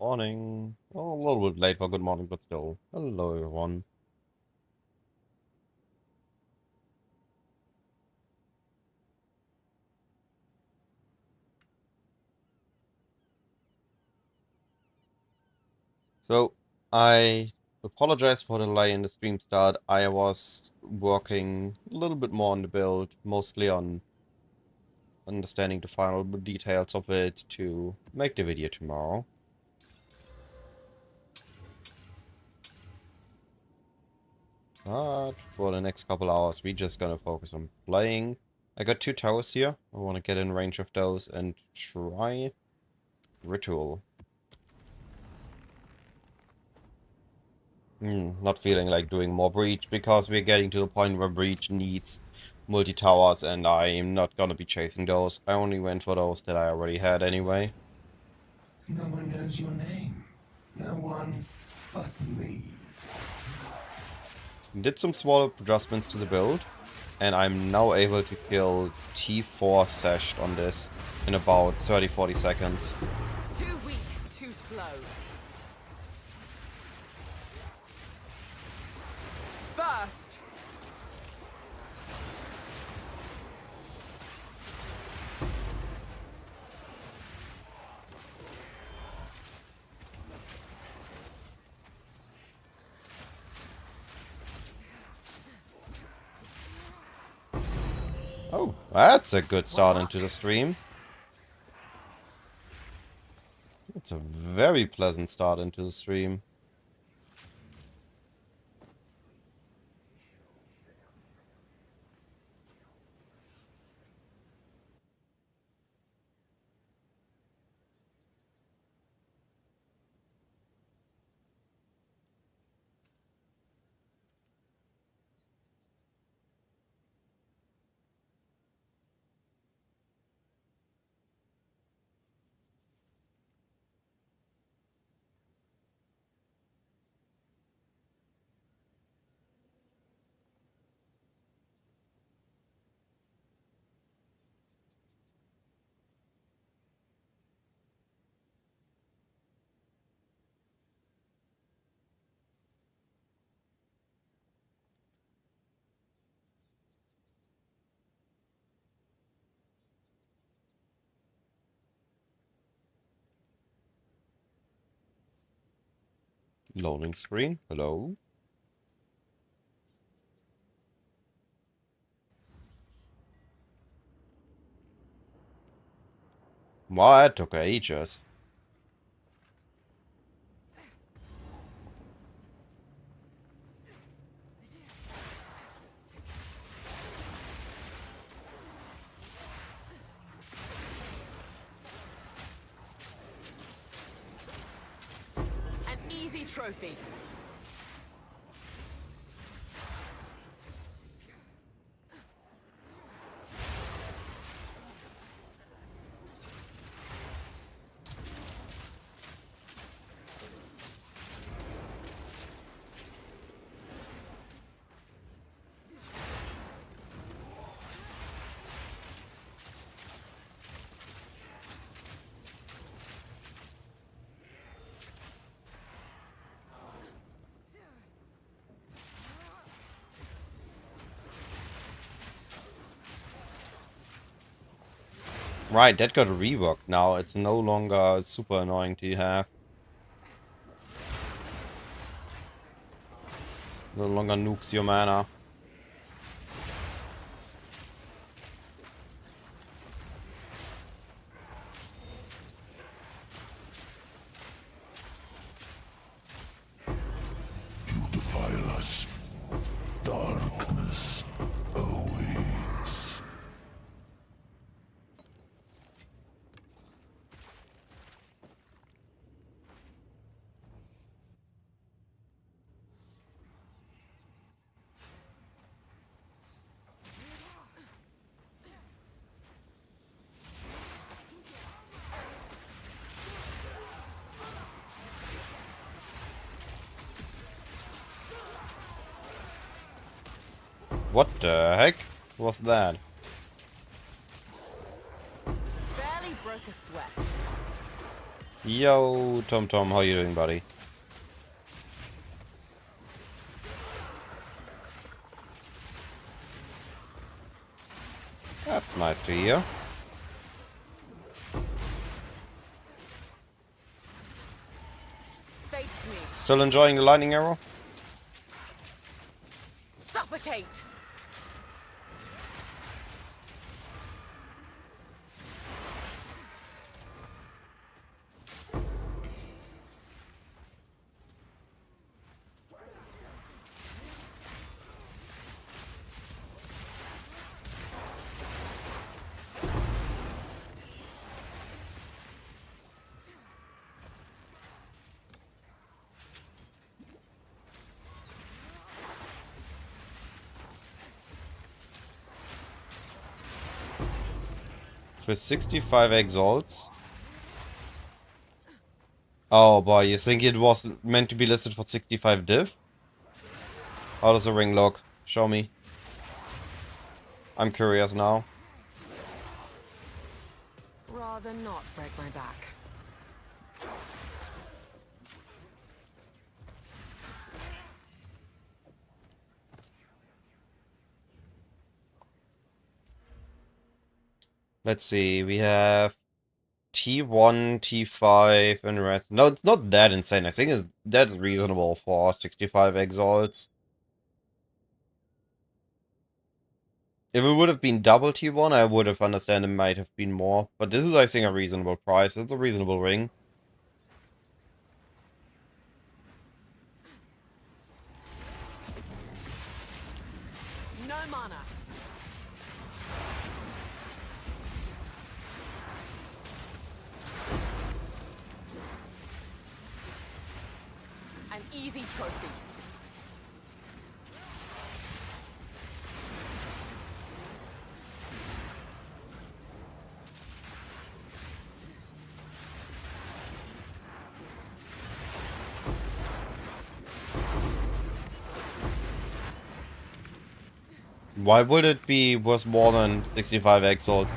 Good morning. Oh, a little bit late for good morning, but still. Hello, everyone. So, I apologize for the delay in the stream start. I was working a little bit more on the build, mostly on understanding the final details of it to make the video tomorrow. But for the next couple hours, we're just gonna focus on playing. I got 2 towers here. I want to get in range of those and try Ritual. Not feeling like doing more Breach because we're getting to the point where Breach needs multi-towers and I'm not gonna be chasing those. I only went for those that I already had anyway. No one knows your name. No one but me. Did some small adjustments to the build and I'm now able to kill T4 Sashed on this in about 30-40 seconds. Too weak, too slow. Burst! Oh, that's a good start into the stream. It's a very pleasant start into the stream. Loading screen. Hello. Wow, that took ages. An easy trophy. Right, that got reworked now. It's no longer super annoying to have. No longer nukes your mana. You defile us. Darkness awaits. What the heck was that? Barely broke a sweat. Yo, Tom, how you doing, buddy? That's nice to hear. Face me. Still enjoying the lightning arrow? Suffocate. For 65 exalts? Oh boy, you think it was meant to be listed for 65 div? How does the ring look? Show me. I'm curious now. Rather not break my back. Let's see, we have T1, T5, and the rest. No, it's not that insane. I think that's reasonable for 65 exalts. If it would have been double T1, I would have understand it might have been more. But this is, I think, a reasonable price. It's a reasonable ring. No mana. An easy trophy. Why would it be worth more than 65 exalts?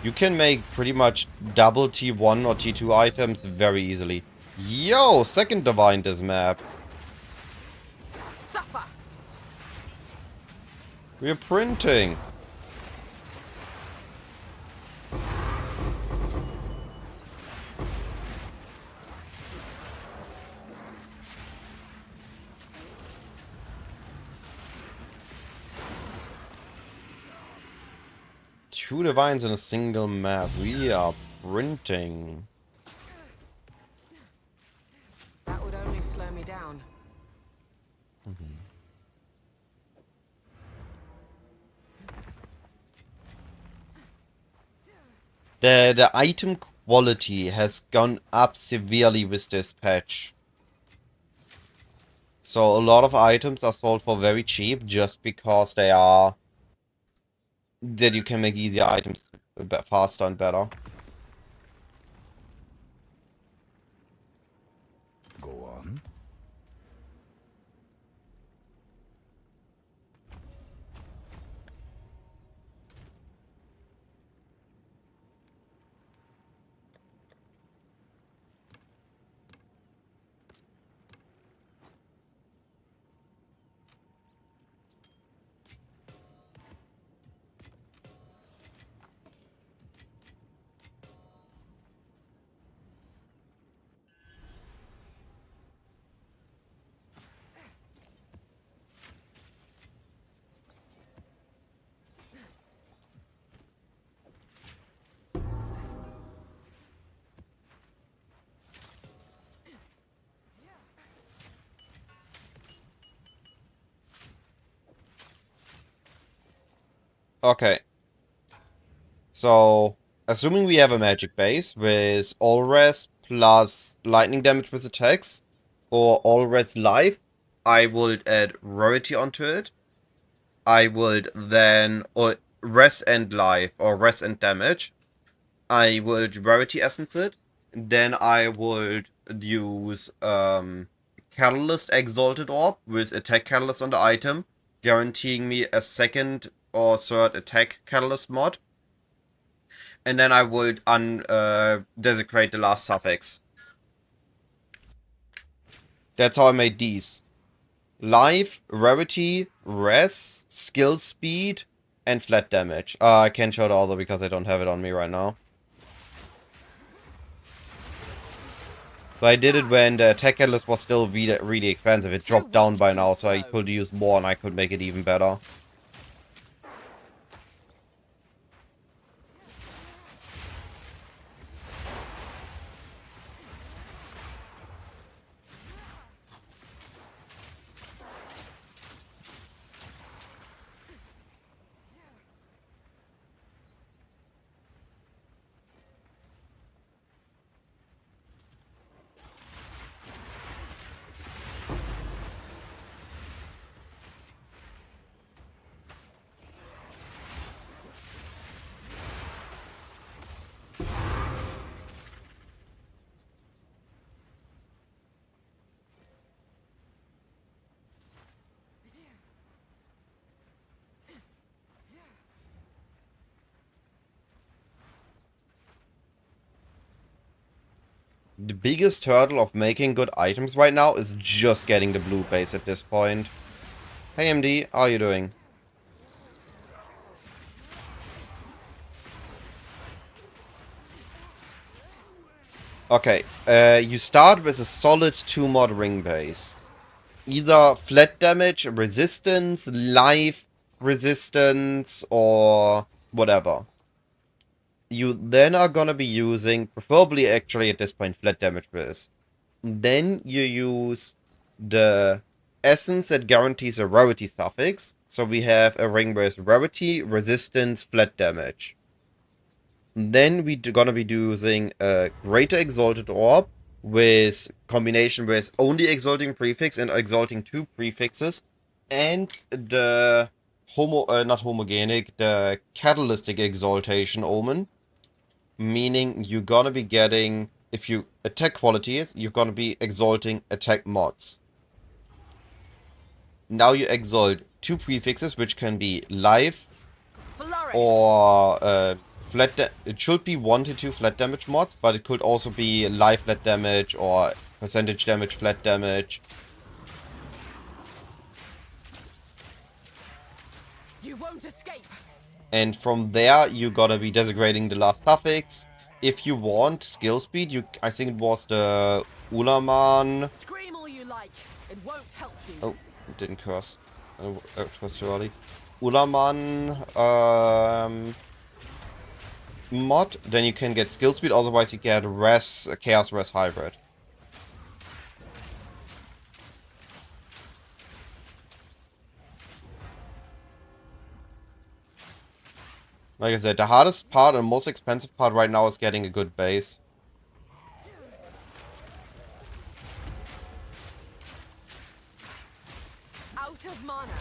You can make pretty much double T1 or T2 items very easily. Yo, second divine this map. Suffer. We're printing. 2 divines in a single map. We are printing. That would only slow me down. The item quality has gone up severely with this patch. So a lot of items are sold for very cheap just because they are... that you can make easier items faster and better. Go on. Okay. So, assuming we have a magic base with all res plus lightning damage with attacks, or all res life, I would add rarity onto it. I would then, or res and life, or res and damage. I would rarity essence it. Then I would use Catalyst Exalted Orb with attack catalyst on the item, guaranteeing me a second or third attack catalyst mod. And then I would desecrate the last suffix. That's how I made these. Life, rarity, res, skill speed, and flat damage. I can't show the other because I don't have it on me right now. So I did it when the attack catalyst was still really expensive. It dropped down by now, so I could use more and I could make it even better. The biggest hurdle of making good items right now is just getting the blue base at this point. Hey MD, how are you doing? Okay, you start with a solid 2-mod ring base. Either flat damage, resistance, life, resistance, or whatever. You then are gonna be using, preferably actually at this point, flat damage base. Then you use the essence that guarantees a rarity suffix. So we have a ring with rarity, resistance, flat damage. Then we're gonna be using a greater exalted orb with combination with only exalting prefix and exalting 2 prefixes, and the not homogenic, the catalytic exaltation omen, meaning you're gonna be getting, if you attack qualities, you're gonna be exalting attack mods. Now you exalt 2 prefixes, which can be life, Flourish. or it should be 1 to 2 flat damage mods, but it could also be life flat damage or percentage damage flat damage. You won't escape. And from there, you gotta be desecrating the last suffix. If you want skill speed, I think it was the Ulaman. Scream all you like. It won't help you. Oh, it didn't curse. It was too early. Ulaman, mod, then you can get skill speed, otherwise you get res, chaos res hybrid. Like I said, the hardest part and most expensive part right now is getting a good base. Out of mana.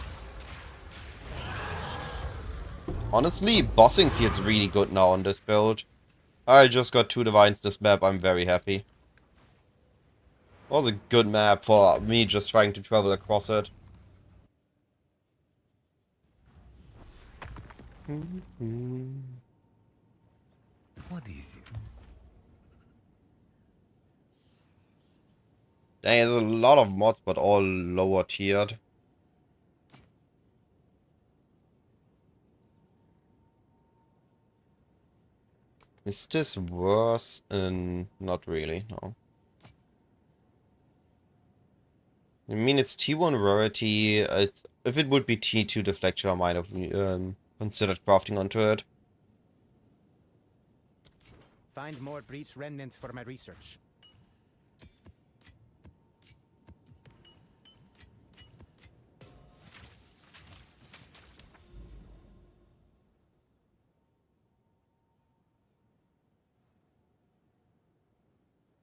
Honestly, bossing feels really good now on this build. I just got 2 divines this map, I'm very happy. Was a good map for me just trying to travel across it. What is it? There's a lot of mods, but all lower tiered. Is this worse? Not really, no. I mean, it's T1 rarity. If it would be T2 deflection, I might have considered crafting onto it. Find more breach remnants for my research.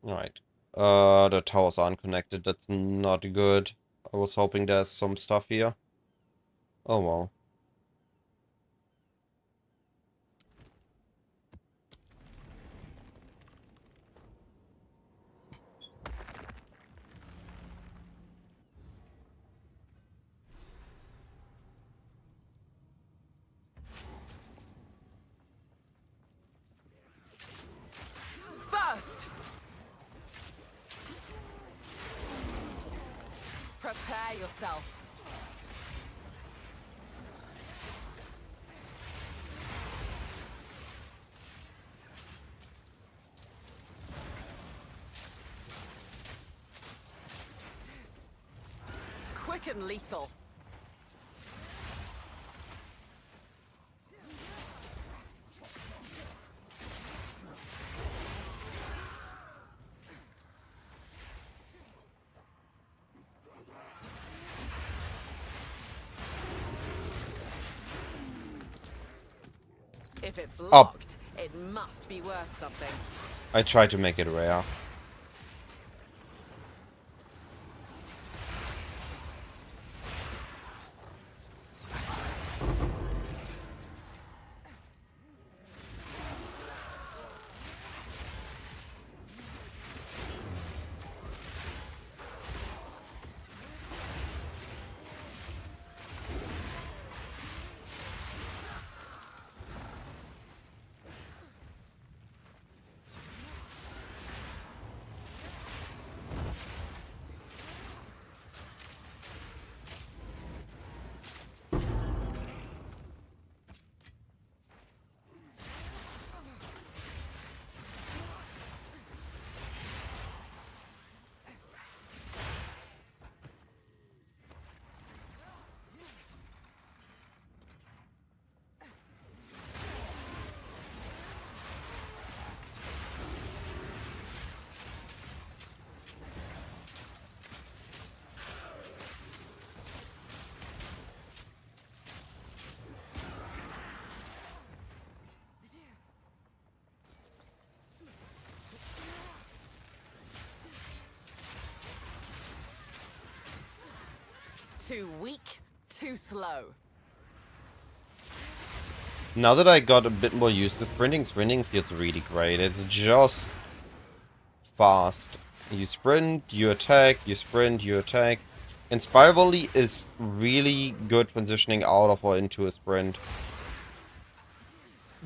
Alright. The towers aren't connected. That's not good. I was hoping there's some stuff here. Oh well. Burst! Prepare yourself. Quick and lethal. If it's locked, it must be worth something. I tried to make it rare. Too weak, too slow. Now that I got a bit more used to sprinting feels really great. It's just fast. You sprint, you attack, you sprint, you attack. And Spire Volley is really good transitioning out of or into a sprint.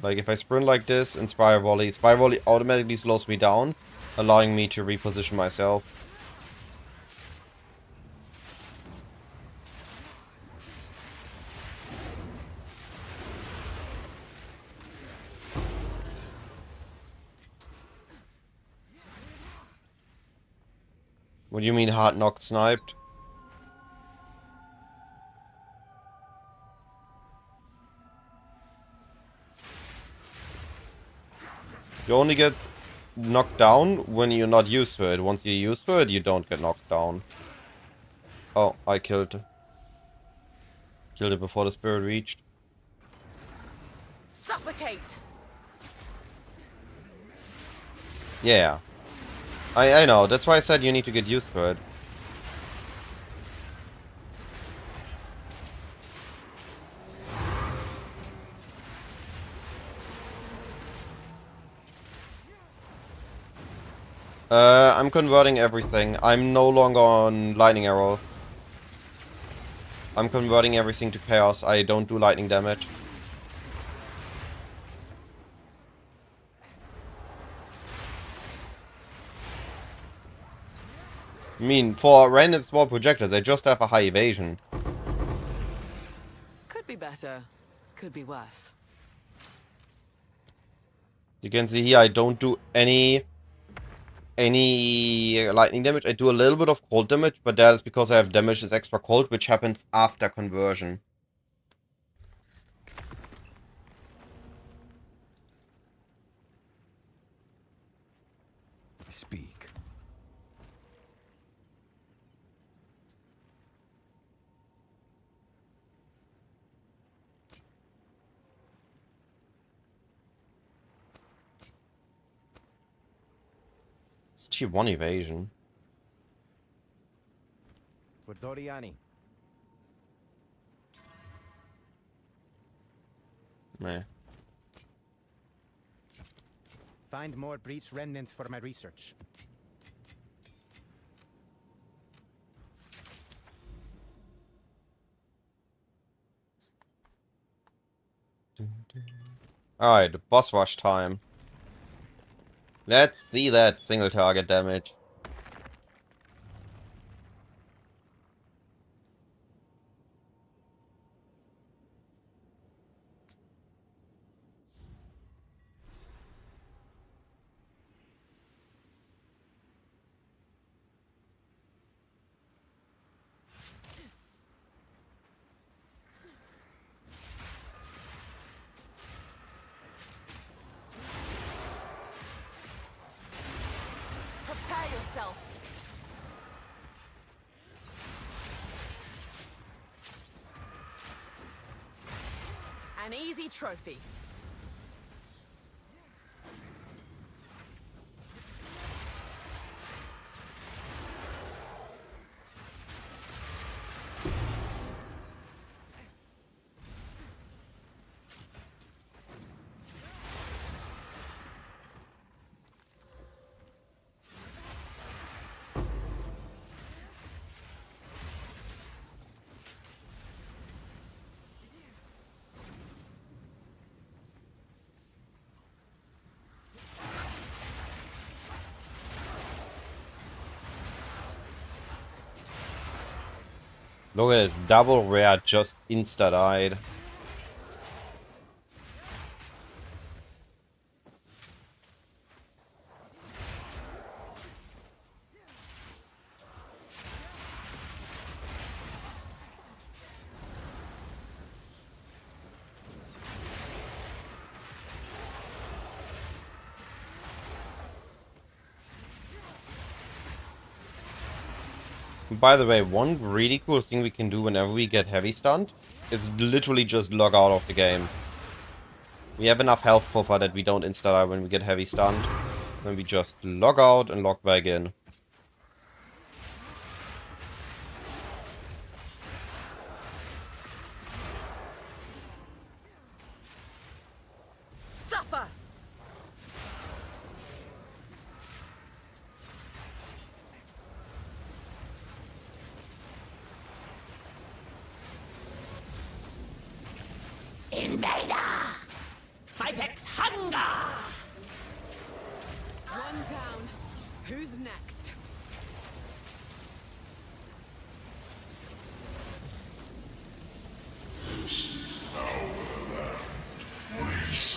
Like if I sprint like this and Spire Volley automatically slows me down, allowing me to reposition myself. What do you mean hard knocked sniped? You only get knocked down when you're not used to it. Once you're used to it, you don't get knocked down. Oh, I killed it before the spirit reached. Suffocate! Yeah. I know, that's why I said you need to get used to it. I'm converting everything. I'm no longer on lightning arrow. I'm converting everything to chaos. I don't do lightning damage. I mean, for random small projectors, they just have a high evasion. Could be better. Could be worse. You can see here I don't do any lightning damage. I do a little bit of cold damage, but that is because I have damage is extra cold, which happens after conversion. Speak. It's tier 1 evasion. For Doriani. Meh. Find more breach remnants for my research. Alright, boss rush time. Let's see that single target damage. Prepare yourself. An easy trophy. Look at this double rare just insta-died. By the way, one really cool thing we can do whenever we get heavy stunned is literally just log out of the game. We have enough health buffer that we don't insta-die when we get heavy stunned. Then we just log out and log back in. Suffer! Invader! My pet's hunger! One down. Who's next?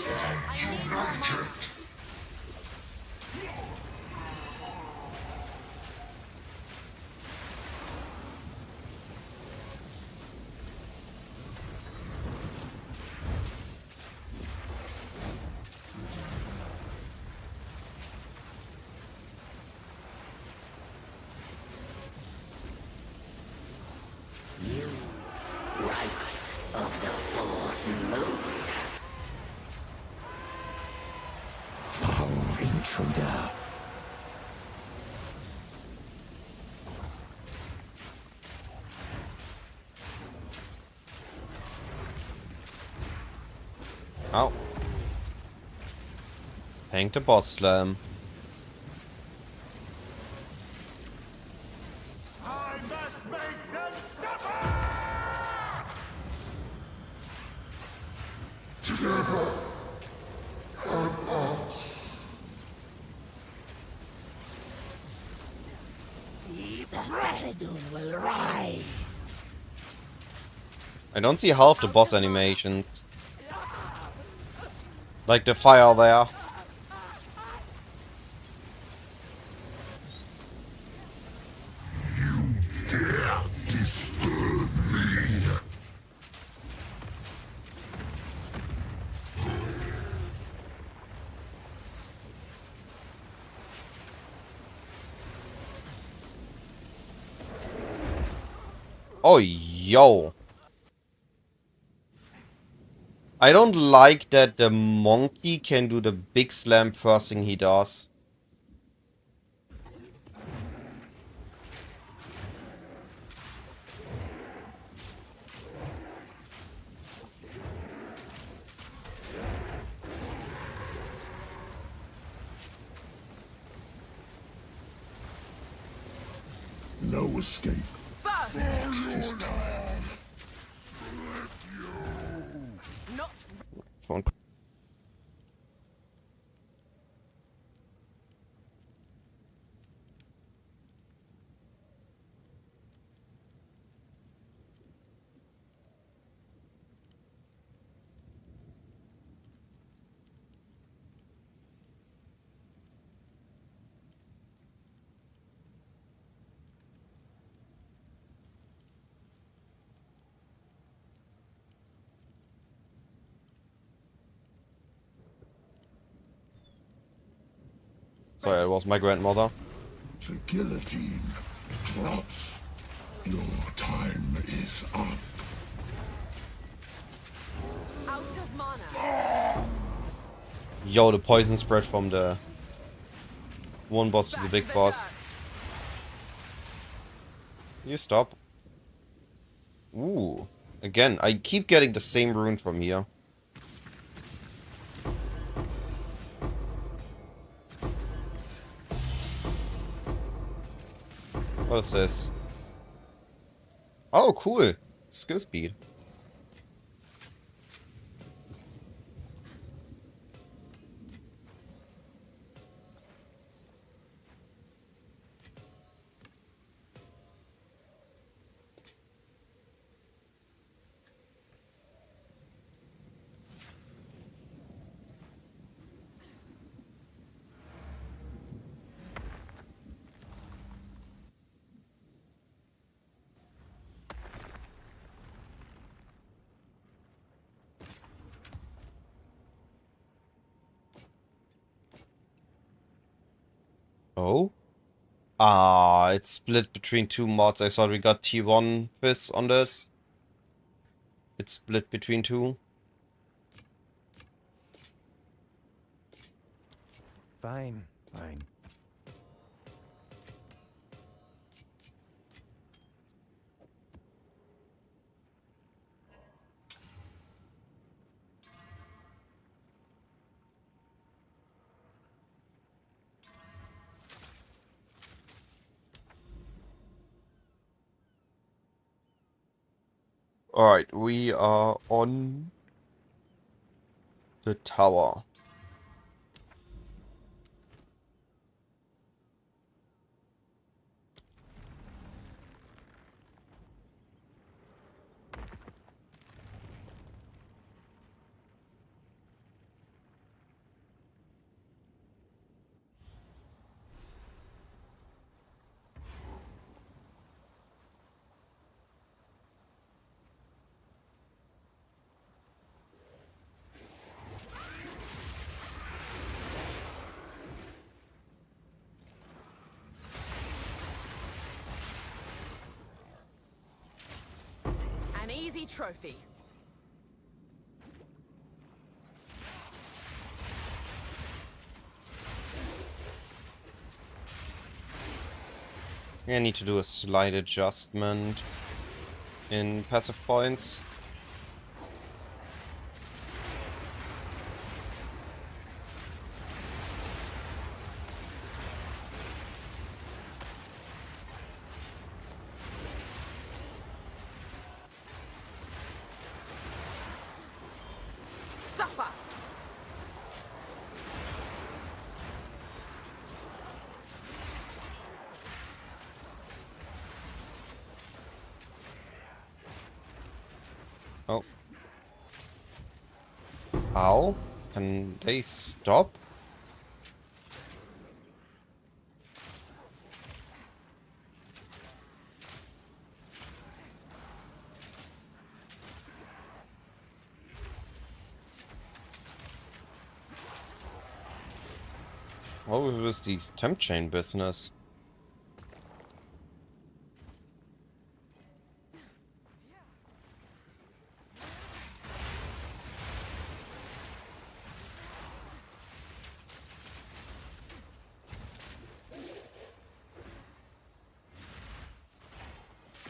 I need more mana. intruder. Ow. Tank the boss slam. I must make them suffer! The Praetor will rise. I don't see half the boss animations. Like the fire there. Oh, yo. I don't like that the monkey can do the big slam first thing he does. No escape. First, This time. not Phone. Sorry, it was my grandmother. The guillotine drops. Your time is up. out of mana. Yo, the poison spread from the one boss to the big boss. You stop. Ooh. Again, I keep getting the same rune from here. What is this? Oh, cool. Skill speed. Oh? Ah, it's split between two mods. I thought we got T1 Fizz on this. It's split between two. Fine, fine. Alright, we are on the tower. An easy trophy. I need to do a slight adjustment in passive points. Suffer! Oh. Ow. Can they stop? What was this temp chain business?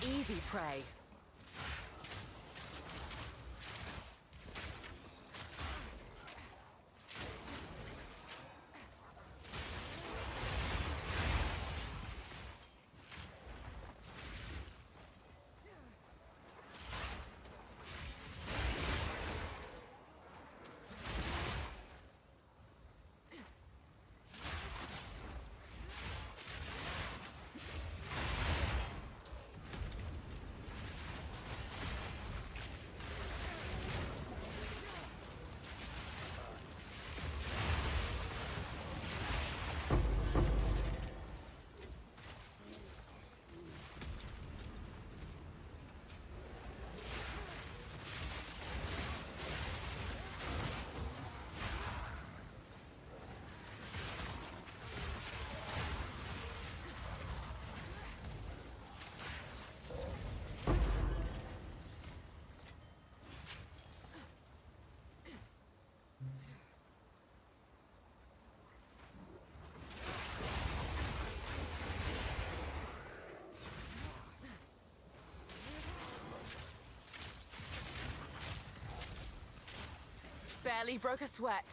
Easy prey. Barely broke a sweat.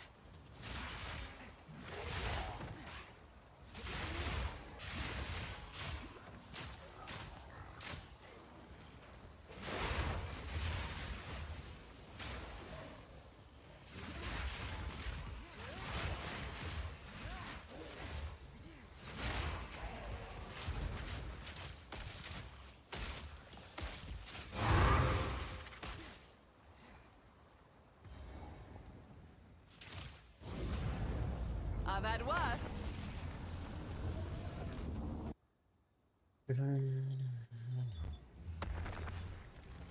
I've had worse.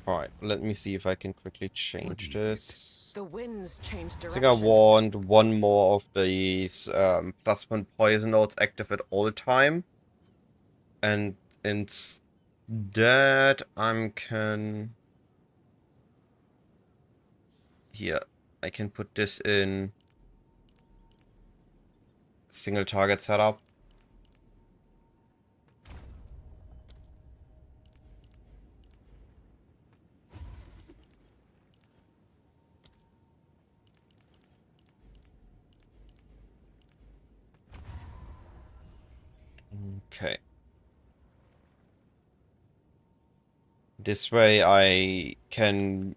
Alright, let me see if I can quickly change this. The winds changed I direction. think I want one more of these +1 poison nodes active at all time. And instead I can... Here, I can put this in single target setup. Okay. This way I can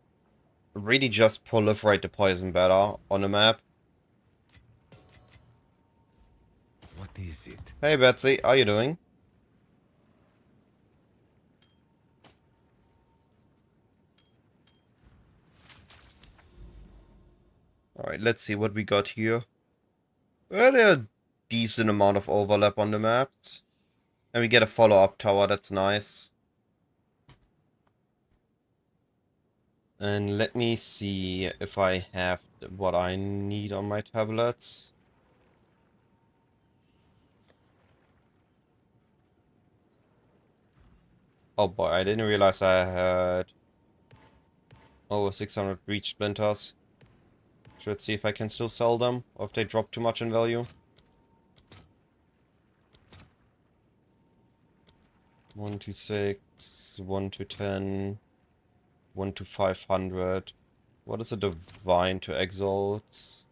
really just proliferate the poison better on the map. What is it? Hey Betsy, how you doing? Alright, let's see what we got here. Well, there's a decent amount of overlap on the maps. And we get a follow-up tower, that's nice. And let me see if I have what I need on my tablets. Oh boy, I didn't realize I had over 600 breach splinters. Should see if I can still sell them, or if they drop too much in value. 1 to 6, 1 to 10, 1 to 500. What is a divine to exalts?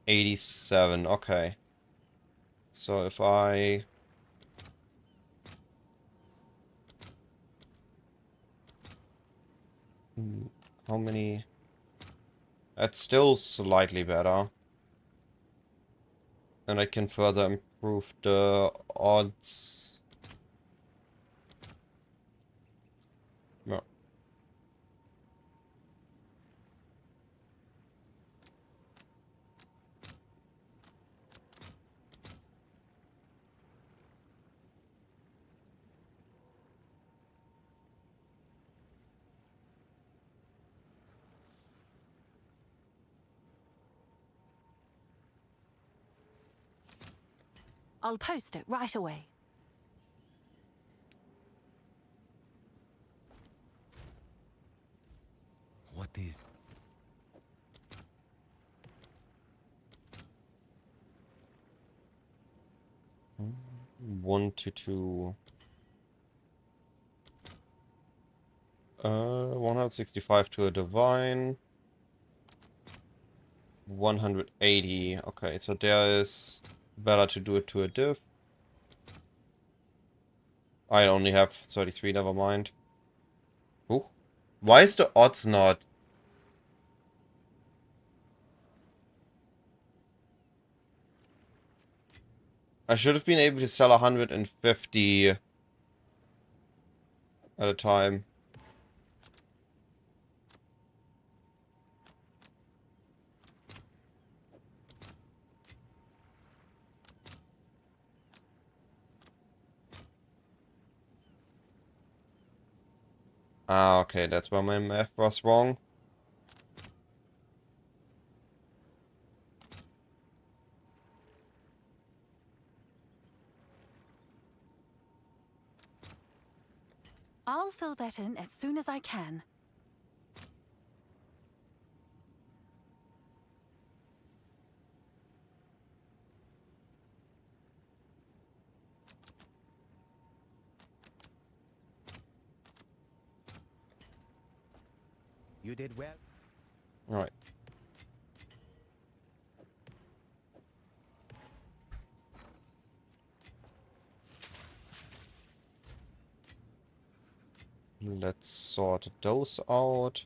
87, okay. So if I... How many? That's still slightly better. And I can further improve the odds. No. I'll post it right away. What is... 1 to 2. 165 to a divine. 180. Okay, so there is better to do it to a div. I only have 33, never mind. Ooh. Why is the odds not? I should have been able to sell 150 at a time. Ah, okay, that's where my math was wrong. I'll fill that in as soon as I can. You did well. Alright. Let's sort those out.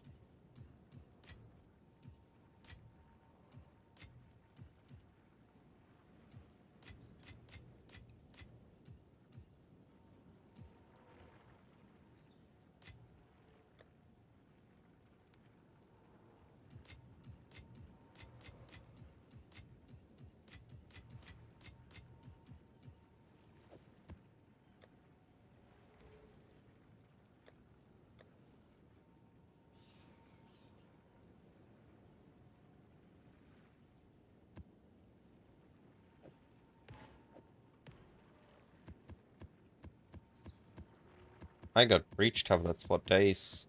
I got breach tablets for days.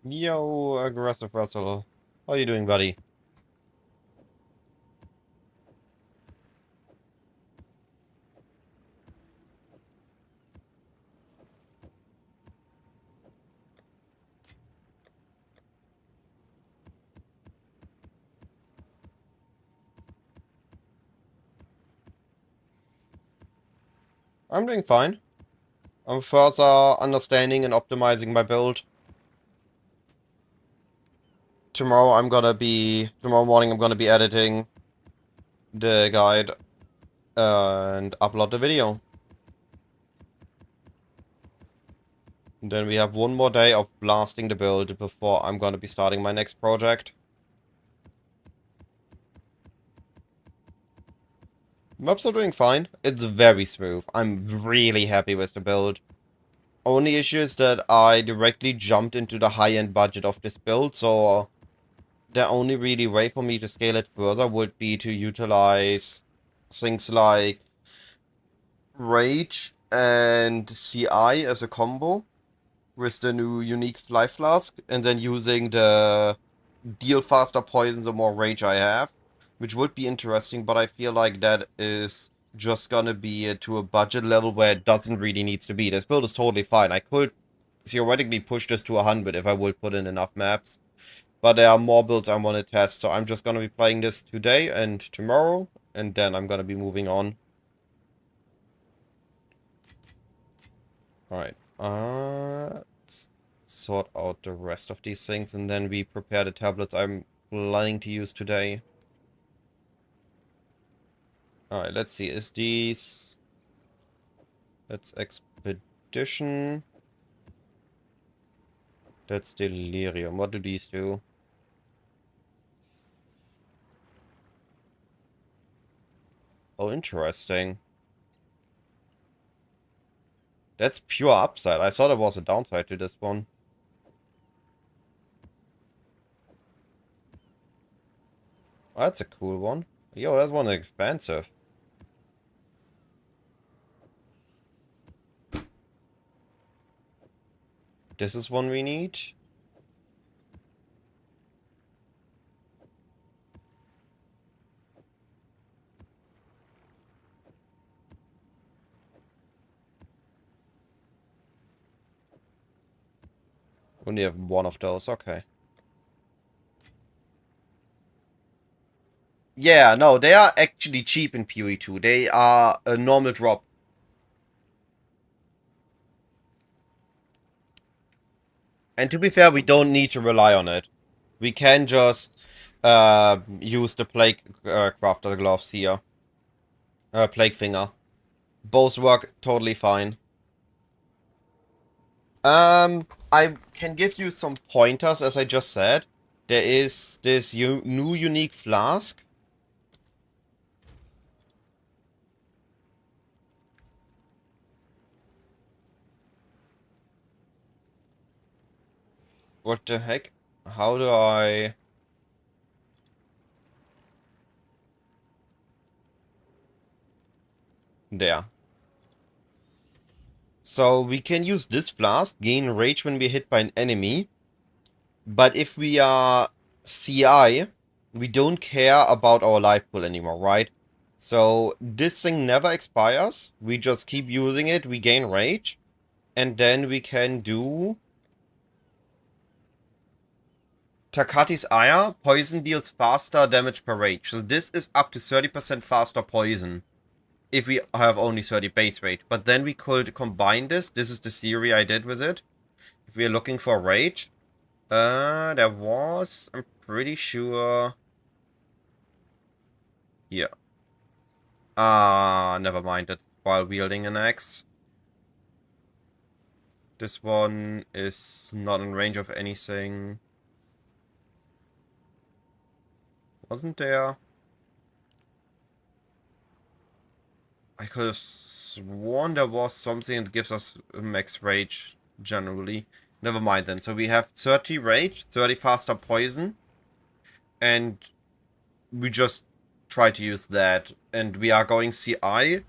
Yo, aggressive Russell. How you doing, buddy? I'm doing fine. I'm further understanding and optimizing my build. Tomorrow morning I'm gonna be editing the guide and upload the video. And then we have one more day of blasting the build before I'm gonna be starting my next project. Maps are doing fine. It's very smooth. I'm really happy with the build. Only issue is that I directly jumped into the high-end budget of this build, so the only really way for me to scale it further would be to utilize things like Rage and CI as a combo with the new unique Fly Flask, and then using the deal faster poison the more Rage I have, which would be interesting, but I feel like that is just gonna be to a budget level where it doesn't really need to be. This build is totally fine. I could theoretically push this to 100 if I would put in enough maps. But there are more builds I want to test, so I'm just going to be playing this today and tomorrow, and then I'm going to be moving on. Alright, let's sort out the rest of these things, and then we prepare the tablets I'm planning to use today. Alright, let's see, is these... That's Expedition. That's Delirium. What do these do? Oh, interesting. That's pure upside. I thought there was a downside to this one. Oh, that's a cool one. Yo, that one is expensive. This is one we need. Only have one of those, okay. Yeah, no, they are actually cheap in PoE2. They are a normal drop. And to be fair, we don't need to rely on it. We can just use the Plague Crafter gloves here. Plague Finger. Both work totally fine. I can give you some pointers, as I just said. There is this new unique flask. What the heck? How do I... There. So we can use this flask, gain rage when we hit by an enemy. But if we are CI, we don't care about our life pool anymore, right? So this thing never expires. We just keep using it, we gain rage. And then we can do... Takati's Ire. Poison deals faster damage per rage. So this is up to 30% faster poison. If we have only 30 base rage. But then we could combine this. This is the theory I did with it. If we are looking for rage. There was... I'm pretty sure... Here. Never mind. That's while wielding an axe. This one is not in range of anything. Wasn't there? I could have sworn there was something that gives us max rage, generally. Never mind then. So we have 30 rage, 30 faster poison. And we just try to use that. And we are going CI.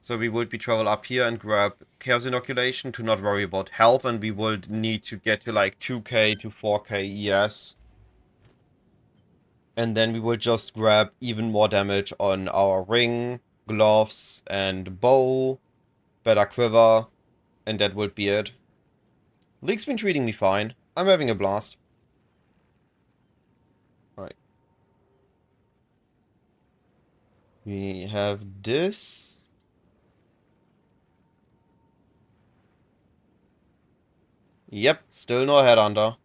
So we would be travel up here and grab Chaos Inoculation to not worry about health, and we would need to get to like 2k to 4k ES. And then we will just grab even more damage on our ring, gloves, and bow, better quiver, and that would be it. League's been treating me fine. I'm having a blast. Right. We have this. Yep, still no headhunter.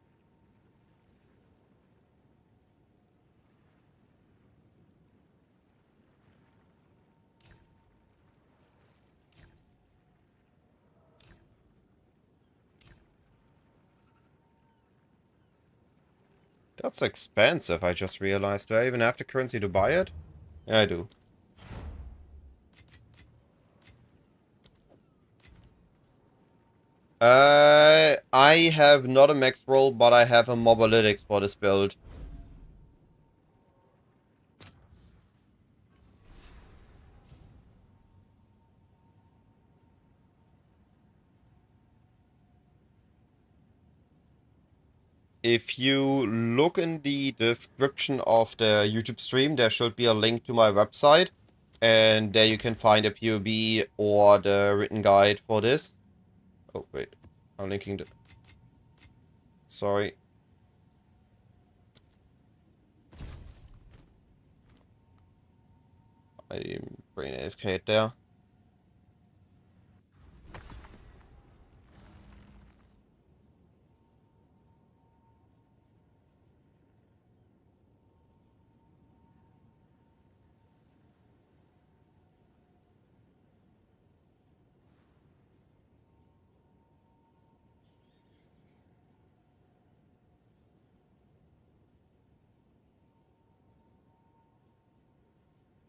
That's expensive, I just realized. Do I even have the currency to buy it? Yeah, I do. I have not a max roll, but I have a mobalytics for this build. If you look in the description of the YouTube stream, there should be a link to my website. And there you can find a POB or the written guide for this. Oh, wait. I'm linking the... Sorry. I'm brain AFK'd there.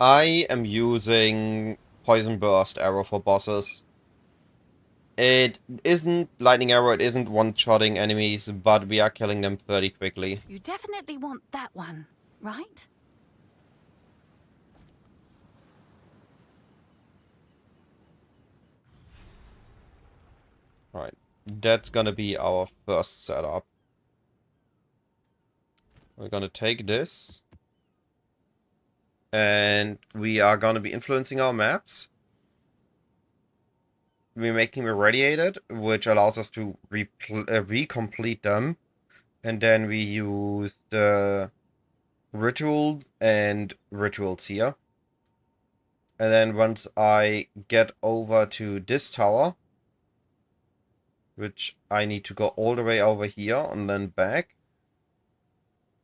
I am using Poison Burst Arrow for bosses. It isn't Lightning Arrow, it isn't one-shotting enemies, but we are killing them pretty quickly. You definitely want that one, right? Alright, that's gonna be our first setup. We're gonna take this. And we are gonna be influencing our maps. We're making irradiated, which allows us to recomplete them. And then we use the ritual and rituals here. And then once I get over to this tower, which I need to go all the way over here and then back,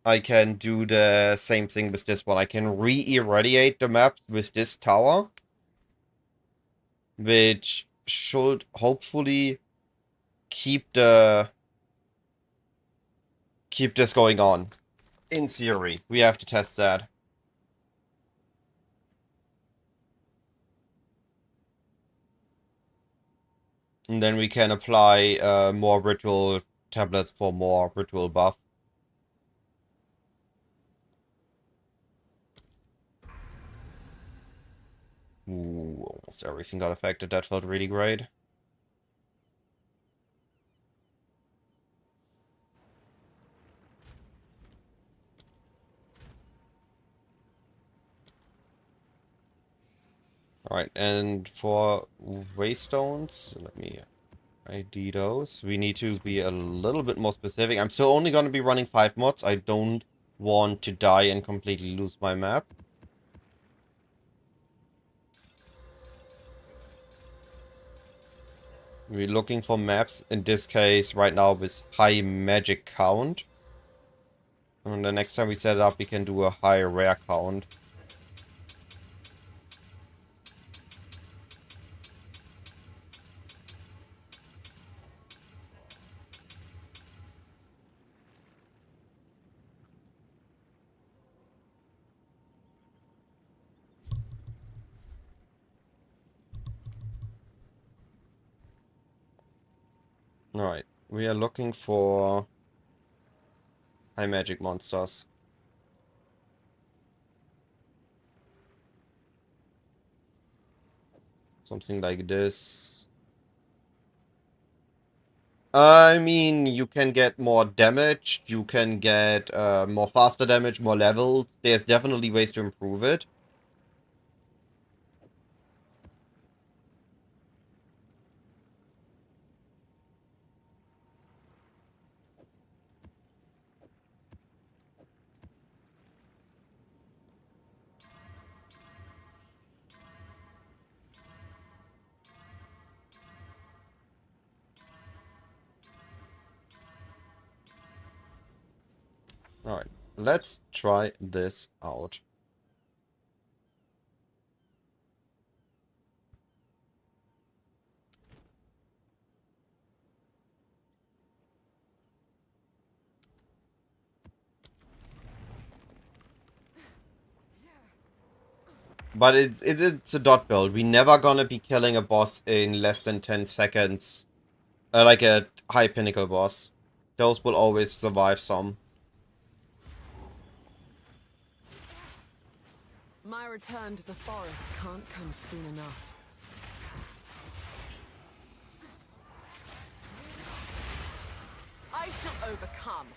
I can do the same thing with this one. I can re-irradiate the map with this tower, which should hopefully keep this going on. In theory, we have to test that. And then we can apply more ritual tablets for more ritual buff. Ooh, almost everything got affected. That felt really great. Alright, and for waystones, let me ID those. We need to be a little bit more specific. I'm still only going to be running 5 mods. I don't want to die and completely lose my map. We're looking for maps, in this case, right now with high magic count. And the next time we set it up, we can do a high rare count. Alright, we are looking for high magic monsters. Something like this. I mean, you can get more damage, you can get more faster damage, more levels. There's definitely ways to improve it. Alright, let's try this out. But it's a dot build. We're never gonna be killing a boss in less than 10 seconds. Like a high pinnacle boss. Those will always survive some. My return to the forest can't come soon enough. I shall overcome.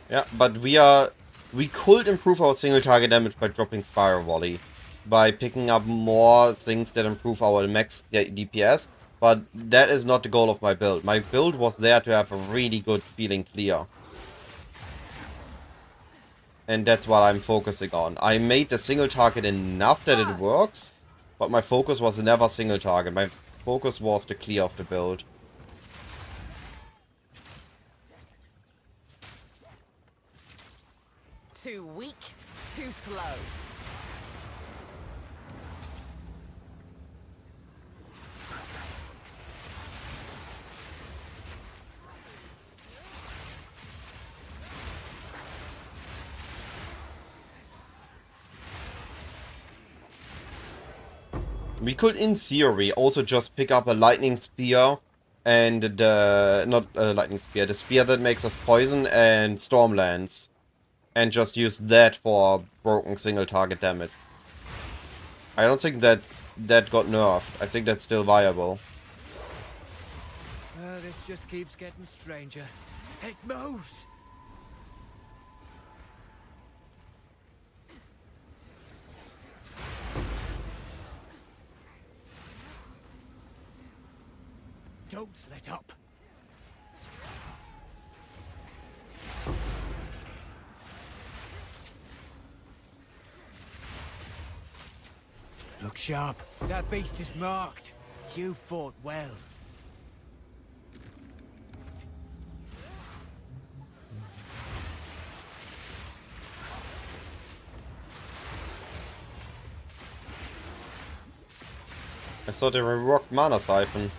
Yeah, but we could improve our single target damage by dropping Spiral Volley. By picking up more things that improve our max DPS. But that is not the goal of my build. My build was there to have a really good feeling clear. And that's what I'm focusing on. I made the single target enough that it works. But my focus was never single target. My focus was the clear of the build. Too weak, too slow. We could, in theory, also just pick up a lightning spear and the... not a lightning spear, the spear that makes us poison and stormlands. And just use that for broken single target damage. I don't think that got nerfed. I think that's still viable. This just keeps getting stranger. It moves! Don't let up. Look sharp. That beast is marked. You fought well. I thought they reworked Mana Siphon.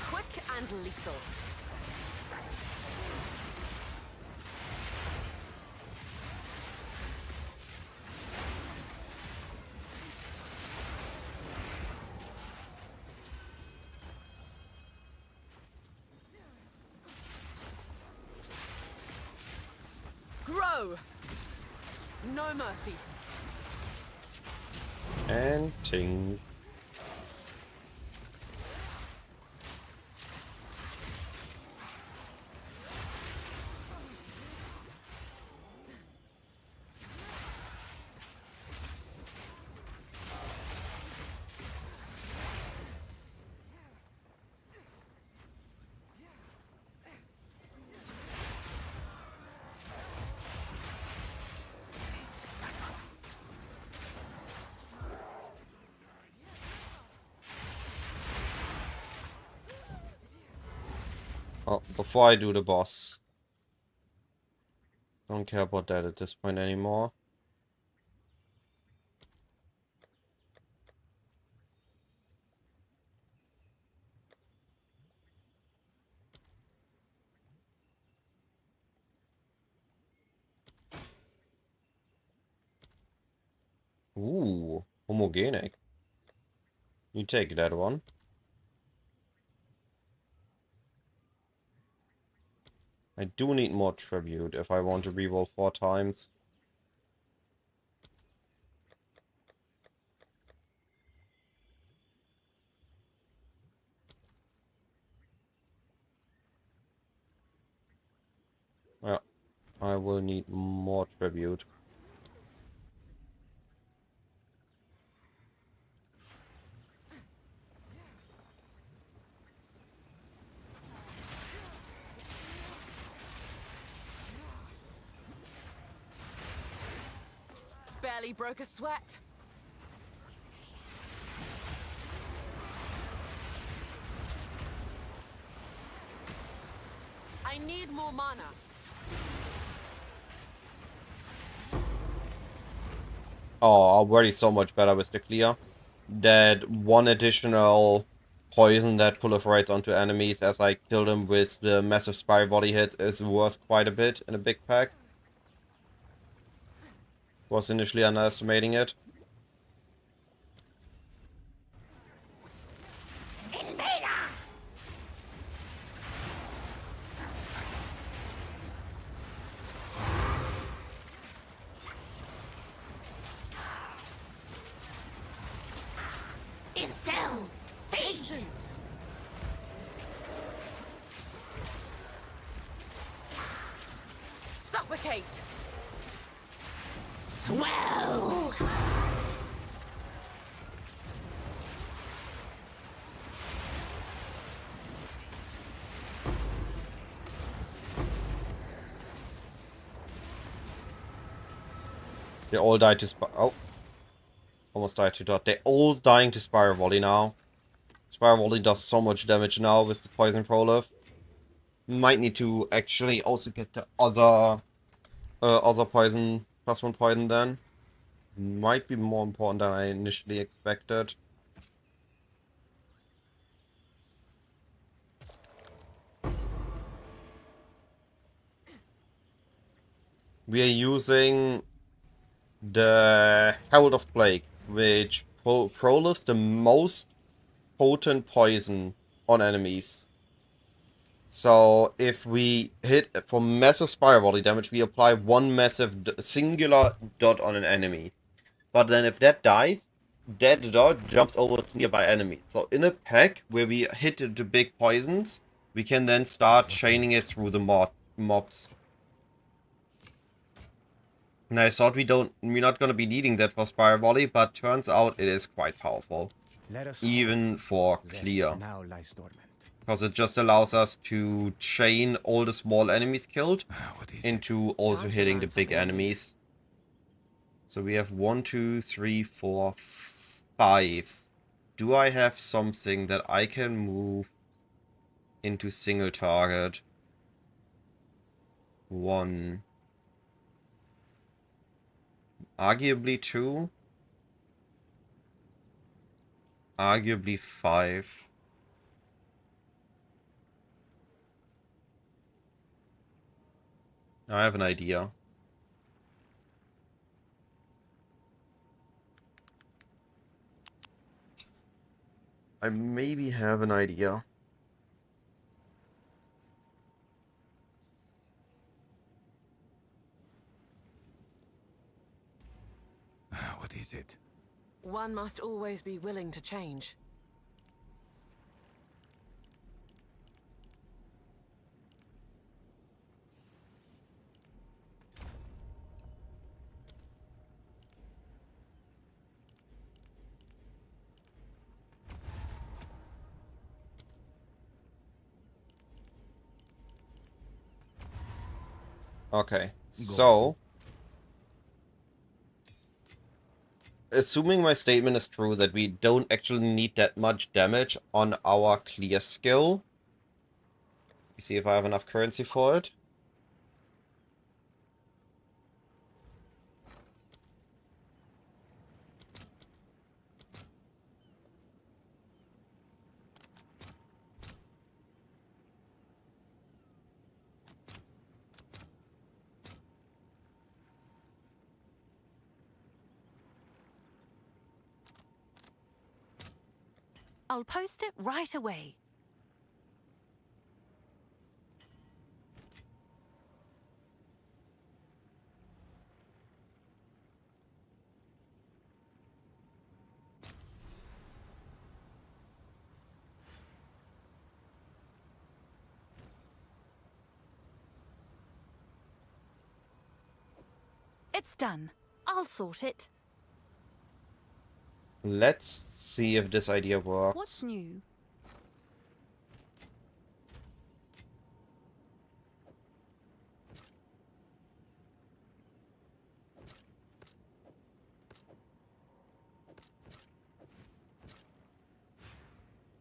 Quick and lethal. Grow! No mercy. And ting. Oh, before I do the boss. Don't care about that at this point anymore. Ooh, homogenic. You take that one. I do need more tribute if I want to reroll 4 times. Yeah, I will need more tribute. Barely broke a sweat. I need more mana. Oh, already so much better with the clear. That one additional poison that proliferates onto enemies as I kill them with the massive spire volley hit is worth quite a bit in a big pack. Was initially underestimating it. Still, patience. Suffocate. Swell. They all died to oh. Almost died to dot. They're all dying to Spire Volley now. Spire Volley does so much damage now with the Poison Prolif. Might need to actually also get the other poison, +1 poison then. Might be more important than I initially expected. We are using the Herald of Plague, which prolifs the most potent poison on enemies. So if we hit for massive Spire Volley damage, we apply one massive singular dot on an enemy. But then if that dies, that dot jumps over to nearby enemies. So in a pack where we hit the big poisons, we can then start chaining it through the mobs. And I thought we're not gonna be needing that for Spire Volley, but turns out it is quite powerful. Even for clear. Now lies dormant. Because it just allows us to chain all the small enemies killed into also hitting the big enemies. So we have 1, 2, 3, 4, 5. Do I have something that I can move into single target? 1. Arguably 2. Arguably 5. I have an idea. I maybe have an idea. What is it? One must always be willing to change. Okay, so assuming my statement is true that we don't actually need that much damage on our clear skill, me see if I have enough currency for it. I'll post it right away. It's done. I'll sort it. Let's see if this idea works. What's new?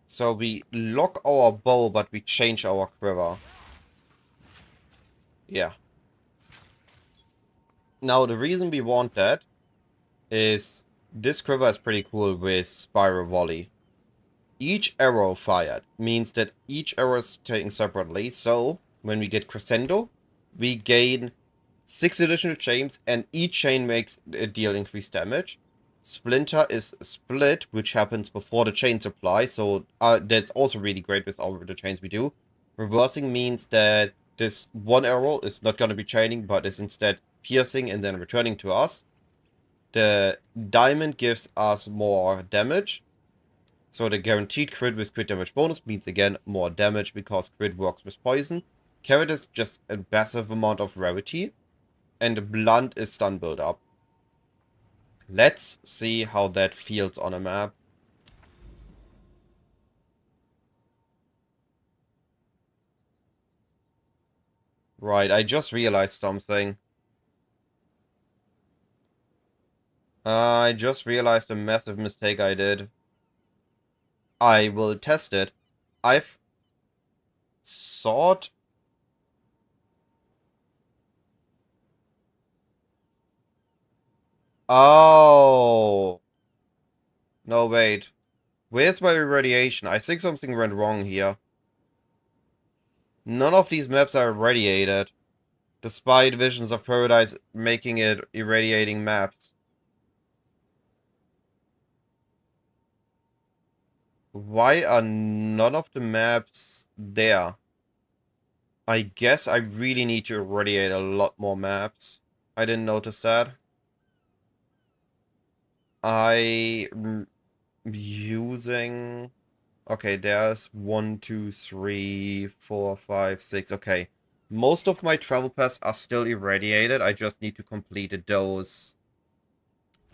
So we lock our bow, but we change our quiver. Yeah. Now, the reason we want that is this quiver is pretty cool with Spiral Volley. Each arrow fired means that each arrow is taken separately. So, when we get Crescendo, we gain 6 additional chains, and each chain makes deal increased damage. Splinter is split, which happens before the chains apply, so that's also really great with all the chains we do. Reversing means that this one arrow is not going to be chaining, but is instead piercing and then returning to us. The diamond gives us more damage. So the guaranteed crit with crit damage bonus means again more damage because crit works with poison. Carrot is just a massive amount of rarity. And blunt is stun build up. Let's see how that feels on a map. Right, I just realized something. I just realized a massive mistake I did. I will test it. I've thought... Oh! No, wait. Where's my irradiation? I think something went wrong here. None of these maps are irradiated, despite Visions of Paradise making it irradiating maps. Why are none of the maps there? I guess I really need to irradiate a lot more maps. I didn't notice that. I'm using... Okay, there's 1, 2, 3, 4, 5, 6. Okay. Most of my travel paths are still irradiated. I just need to complete those.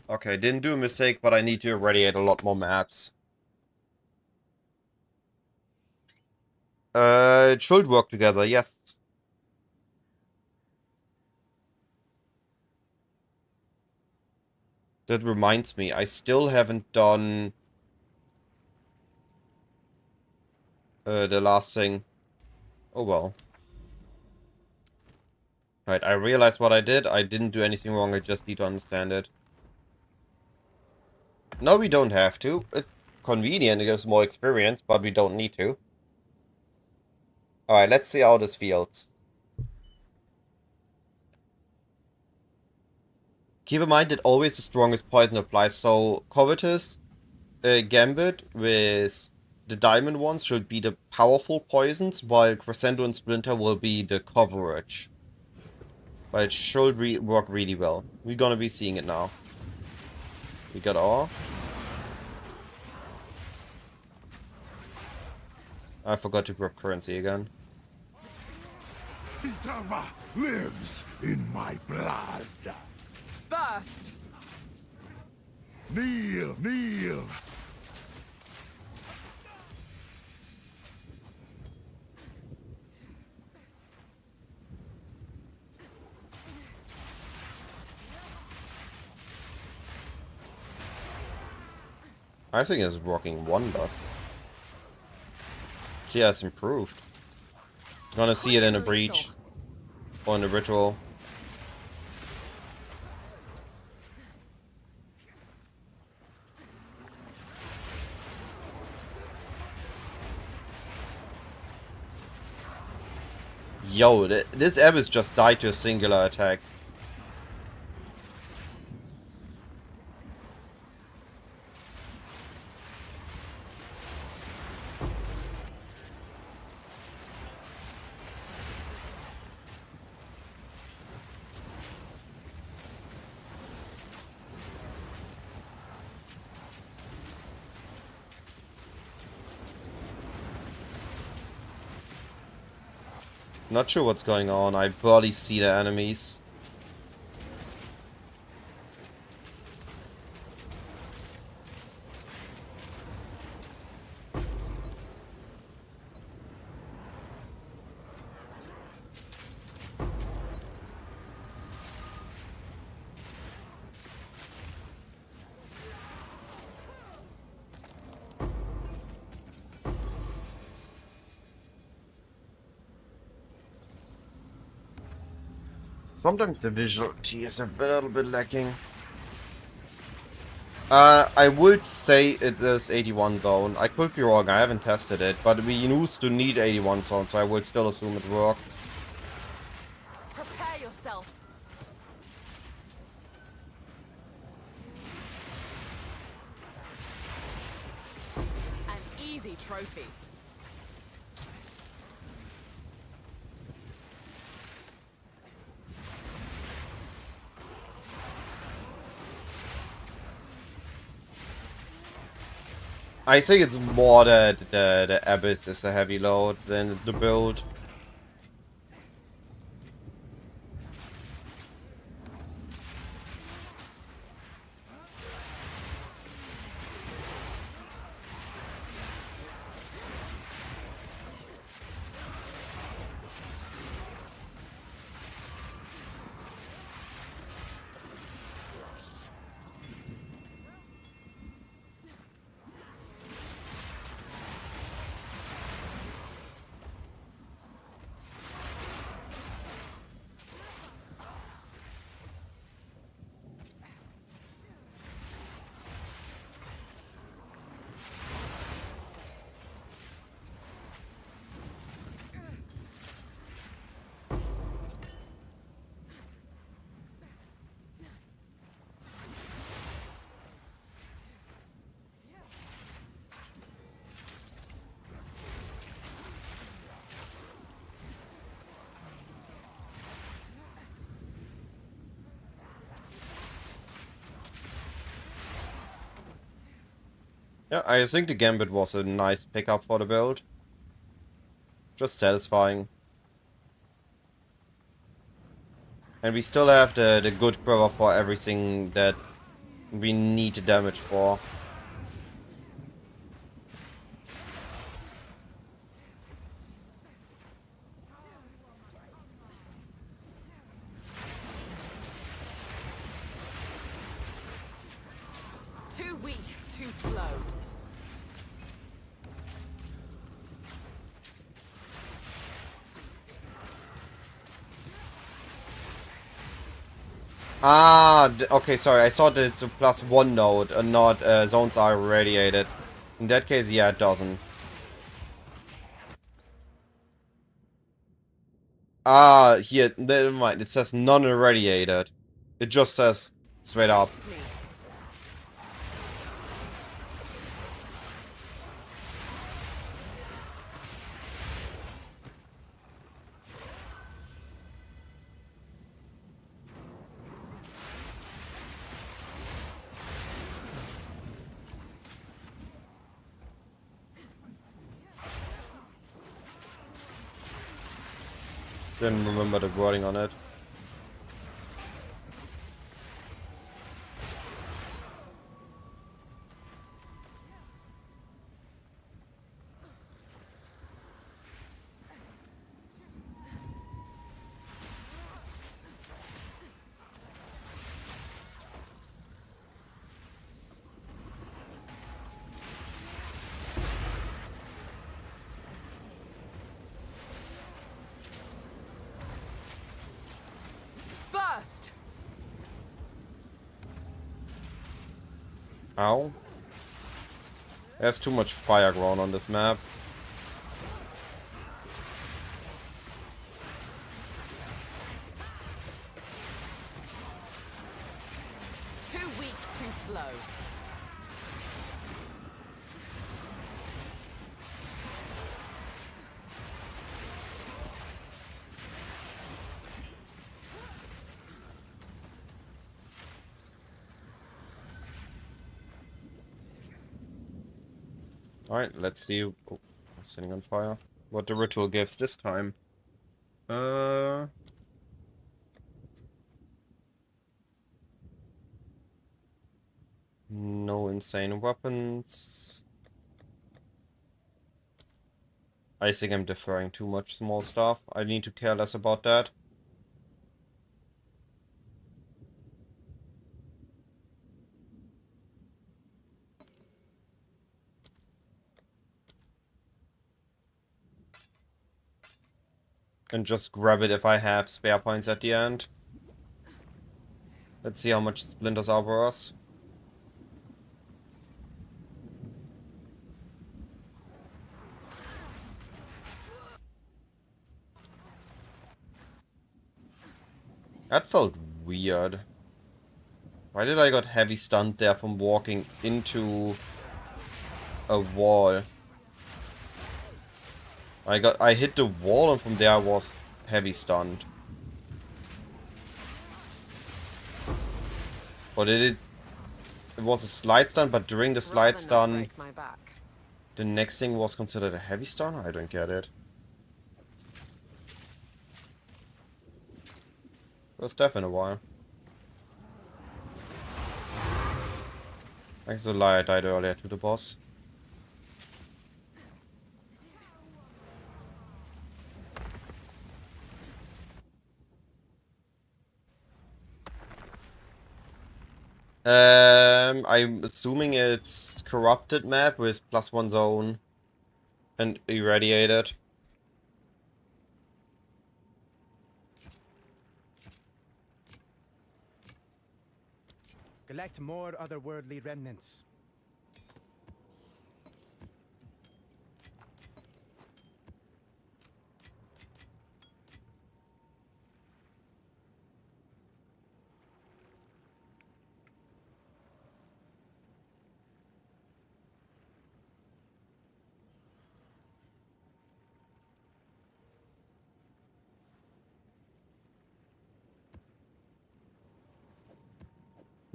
Okay, didn't do a mistake, but I need to irradiate a lot more maps. It should work together, yes. That reminds me, I still haven't done the last thing. Oh well. Right, I realized what I did. I didn't do anything wrong, I just need to understand it. No, we don't have to. It's convenient, it gives more experience, but we don't need to. Alright, let's see how this feels. Keep in mind that always the strongest poison applies, so Covetous Gambit with the diamond ones should be the powerful poisons, while Crescendo and Splinter will be the coverage. But it should work really well. We're gonna be seeing it now. We got R. I forgot to grab currency again. Itava lives in my blood. Burst! Kneel, kneel. I think it's working wonders. She has improved. You wanna see it in a Lethal. breach or in a ritual. Yo, this Abyss just died to a singular attack. Not sure what's going on. I barely see the enemies. Sometimes the visuality is a little bit lacking. I would say it is 81 though. I could be wrong, I haven't tested it, but we used to need 81 zones, so I would still assume it worked. Prepare yourself. An easy trophy. I think it's more that the Abyss is a heavy load than the build. Yeah, I think the Gambit was a nice pickup for the build. Just satisfying. And we still have the good quiver for everything that we need the damage for. Too weak, too slow. Ah, okay, sorry, I thought it's a +1 node and not zones are irradiated. In that case, yeah, it doesn't. Ah, here, never mind, it says non-irradiated. It just says straight up. Sleep. Didn't remember the wording on it. Ow. There's too much fire ground on this map. Too weak, too slow. Alright, let's see. Oh, I'm sitting on fire. What the ritual gives this time. No insane weapons. I think I'm deferring too much small stuff. I need to care less about that. And just grab it if I have spare points at the end. Let's see how much splinters are for us. That felt weird. Why did I got heavy stunned there from walking into a wall? I hit the wall and from there I was heavy stunned. But it was a slide stun, but during the slide Rather not stun, break my back. the next thing was considered a heavy stun? I don't get it. First death in a while. Thanks to the lie I died earlier to the boss. I'm assuming it's corrupted map with +1 zone and irradiated. Collect more otherworldly remnants.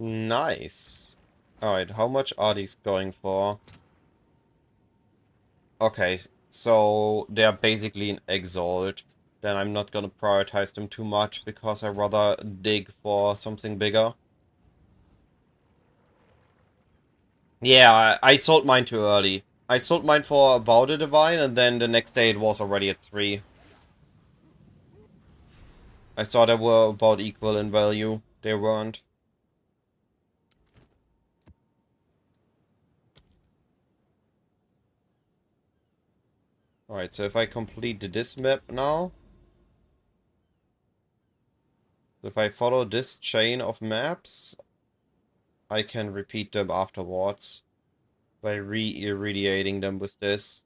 Nice. Alright, how much are these going for? Okay, so they're basically an exalt. Then I'm not gonna prioritize them too much because I'd rather dig for something bigger. Yeah, I sold mine too early. I sold mine for about a divine and then the next day it was already at 3. I thought they were about equal in value. They weren't. Alright, so if I complete this map now, if I follow this chain of maps, I can repeat them afterwards by re-irradiating them with this.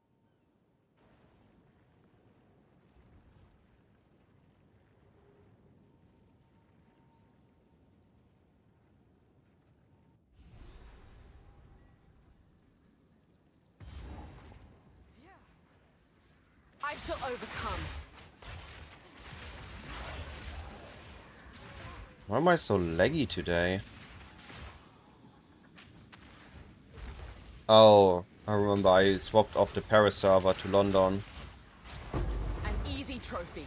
I shall overcome. Why am I so laggy today? Oh, I remember I swapped off the Paris server to London. An easy trophy.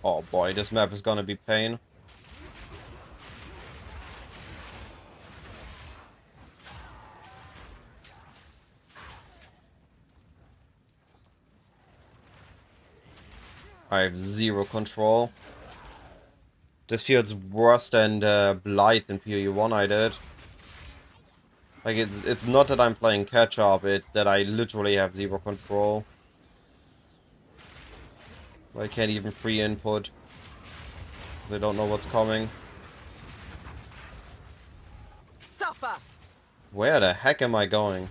Oh boy, this map is gonna be pain. I have zero control. This feels worse than the Blight in PoE1 I did. Like, it's not that I'm playing catch-up, it's that I literally have zero control. I can't even pre-input. Because I don't know what's coming. Suffer! Where the heck am I going?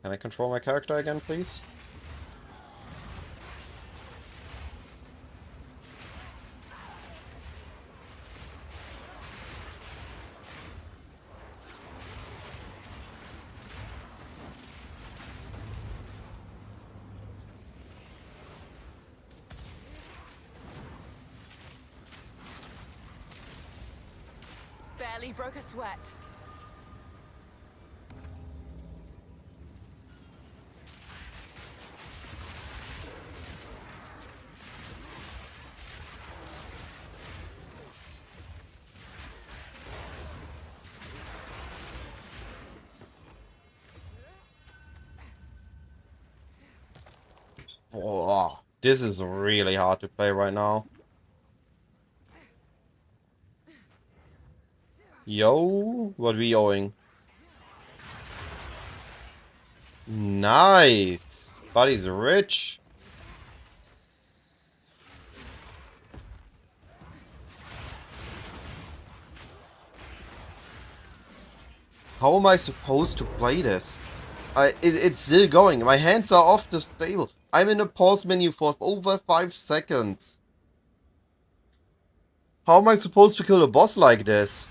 Can I control my character again, please? Barely broke a sweat. Oh, this is really hard to play right now. Yo, what we owing? Nice! Buddy's rich. How am I supposed to play this? It's still going. My hands are off the table. I'm in a pause menu for over 5 seconds. How am I supposed to kill a boss like this?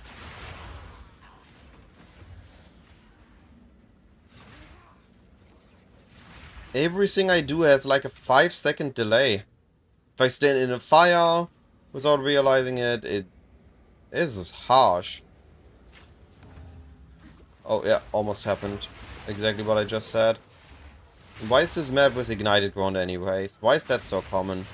Everything I do has like a 5-second delay. If I stand in a fire without realizing it, it is harsh. Oh yeah, almost happened. Exactly what I just said. Why is this map with ignited ground anyways? Why is that so common?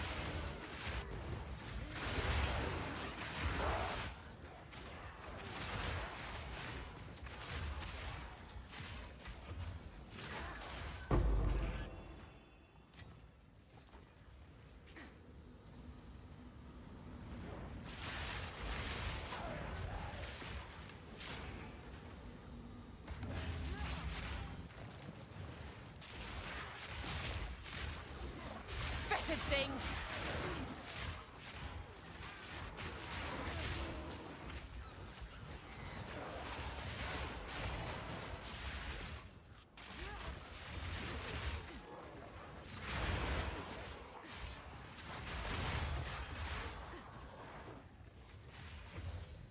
Fetid thing!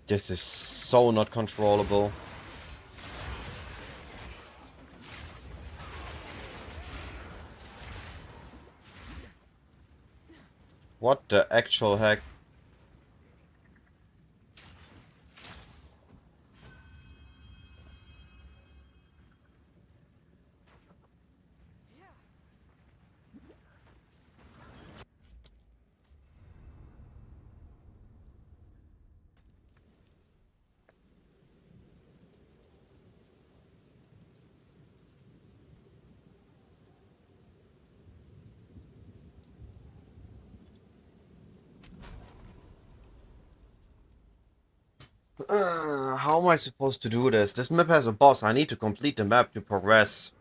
This is so not controllable. What the actual heck? How am I supposed to do this? This map has a boss. I need to complete the map to progress.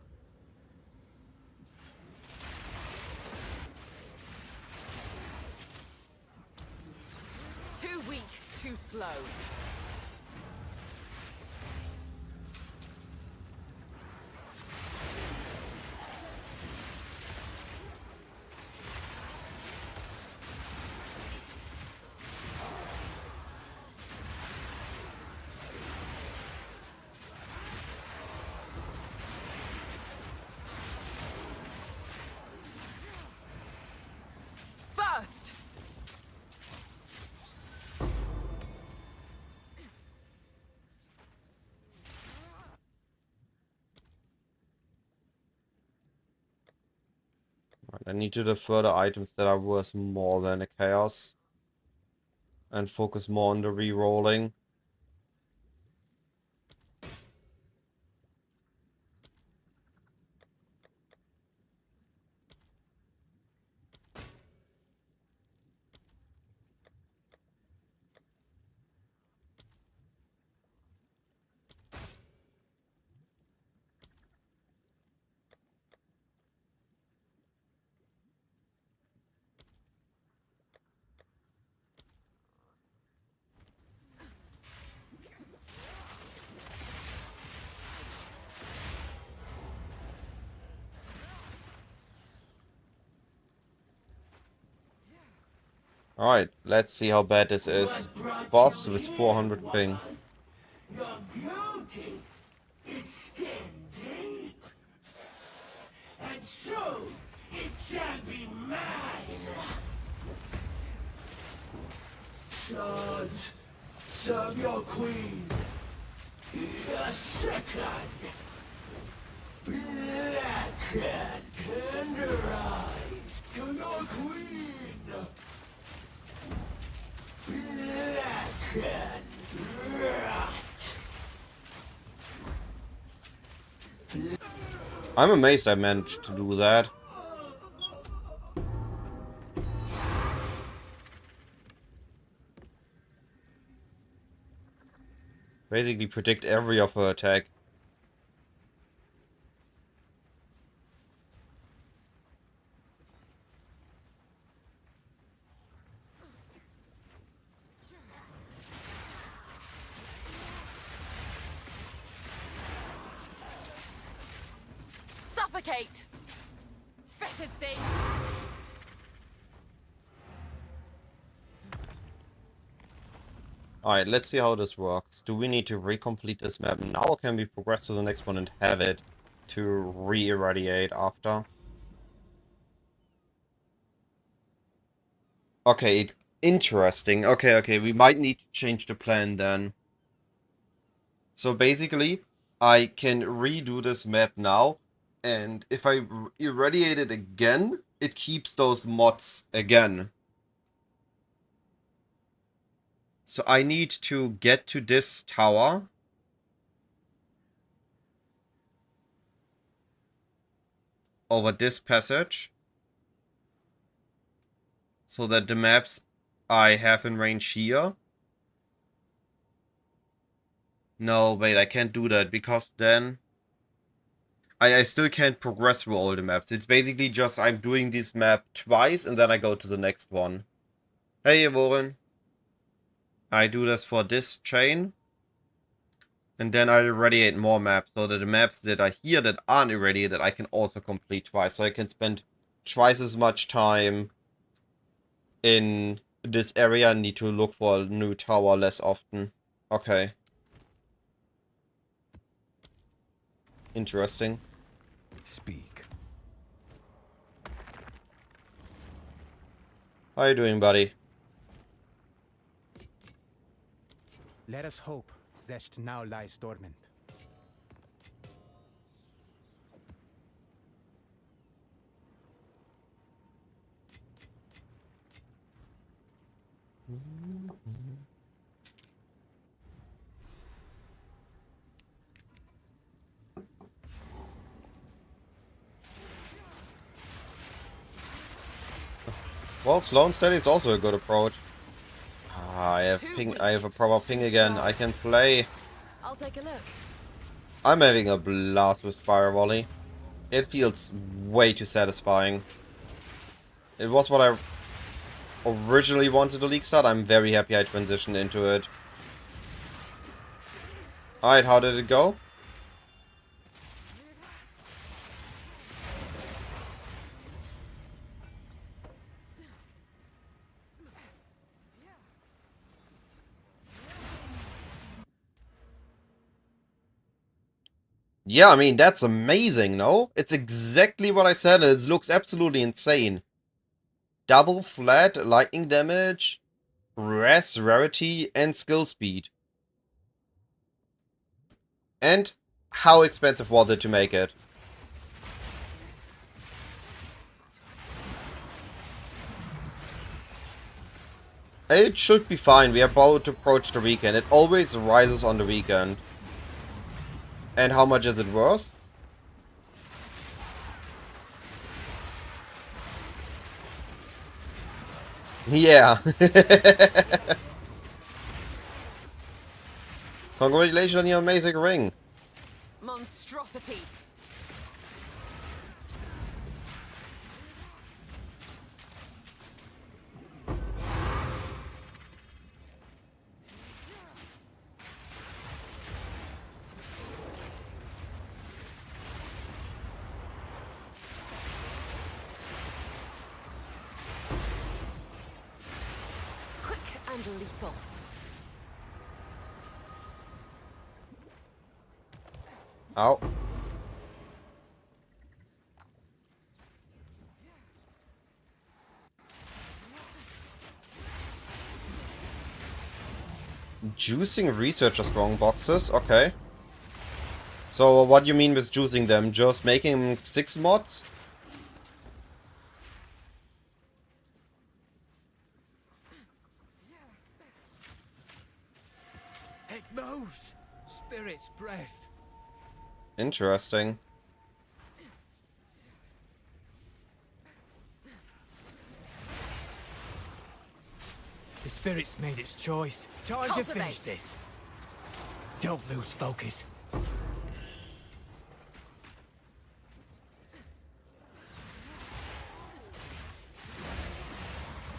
Too weak, too slow. Burst! I need to defer the items that are worth more than a chaos. and focus more on the re-rolling. Alright, let's see how bad this is. Boss with 400 ping. Your beauty is skin deep, and so it shall be mine. Sons, serve your queen. A second. Black and tenderized to your queen. Black and rot. I'm amazed I managed to do that. Basically predict every of her attack. Suffocate! Fetid thing! Alright, let's see how this works. Do we need to recomplete this map now, or can we progress to the next one and have it to re-irradiate after? Okay, interesting. Okay, we might need to change the plan then. So basically, I can redo this map now, and if I irradiate it again, it keeps those mods again. So I need to get to this tower. Over this passage. So that the maps I have in range here. No, wait, I can't do that because then I still can't progress through all the maps. It's basically just I'm doing this map twice and then I go to the next one. Hey, Warren. I do this for this chain. And then I irradiate more maps so that the maps that are here that aren't irradiated I can also complete twice. So I can spend twice as much time in this area and need to look for a new tower less often. Okay. Interesting. Speak. How you doing, buddy? Let us hope Zest now lies dormant. Well, slow and steady is also a good approach. Ah, I have a proper ping again. I can play. I'll take a look. I'm having a blast with Fire Volley. It feels way too satisfying. It was what I originally wanted to league start. I'm very happy I transitioned into it. Alright, how did it go? Yeah, I mean, that's amazing, no? It's exactly what I said, and it looks absolutely insane. Double flat, lightning damage, res, rarity, and skill speed. And how expensive was it to make it? It should be fine. We are about to approach the weekend. It always rises on the weekend. And how much is it worth? Yeah. Congratulations on your amazing ring. Monstrosity. Quick and lethal. Ow. Juicing researcher strong boxes, okay. So what do you mean with juicing them? Just making them 6 mods? It moves! Spirit's breath. Interesting. The spirit's made its choice. Time to finish Cultivate. this. Don't lose focus.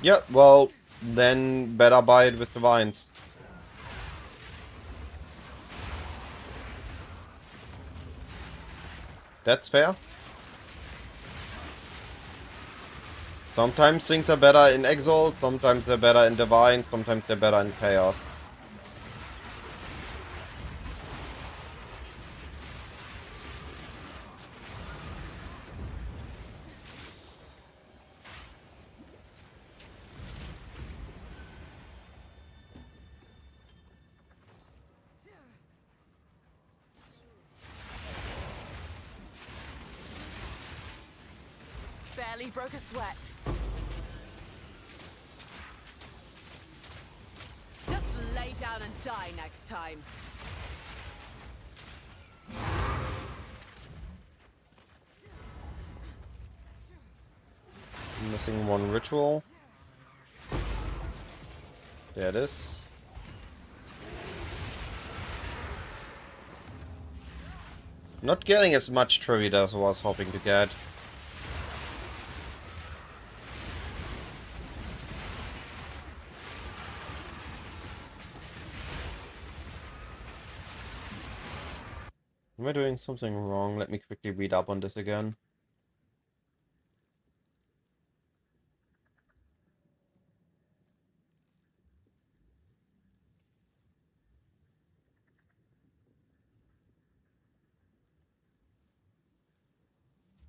Yeah, well, then better buy it with the vines. That's fair. Sometimes things are better in Exalt, sometimes they're better in Divine, sometimes they're better in Chaos. Barely broke a sweat. Just lay down and die next time. Missing one ritual. There it is. Not getting as much trivia as I was hoping to get. Am I doing something wrong? Let me quickly read up on this again.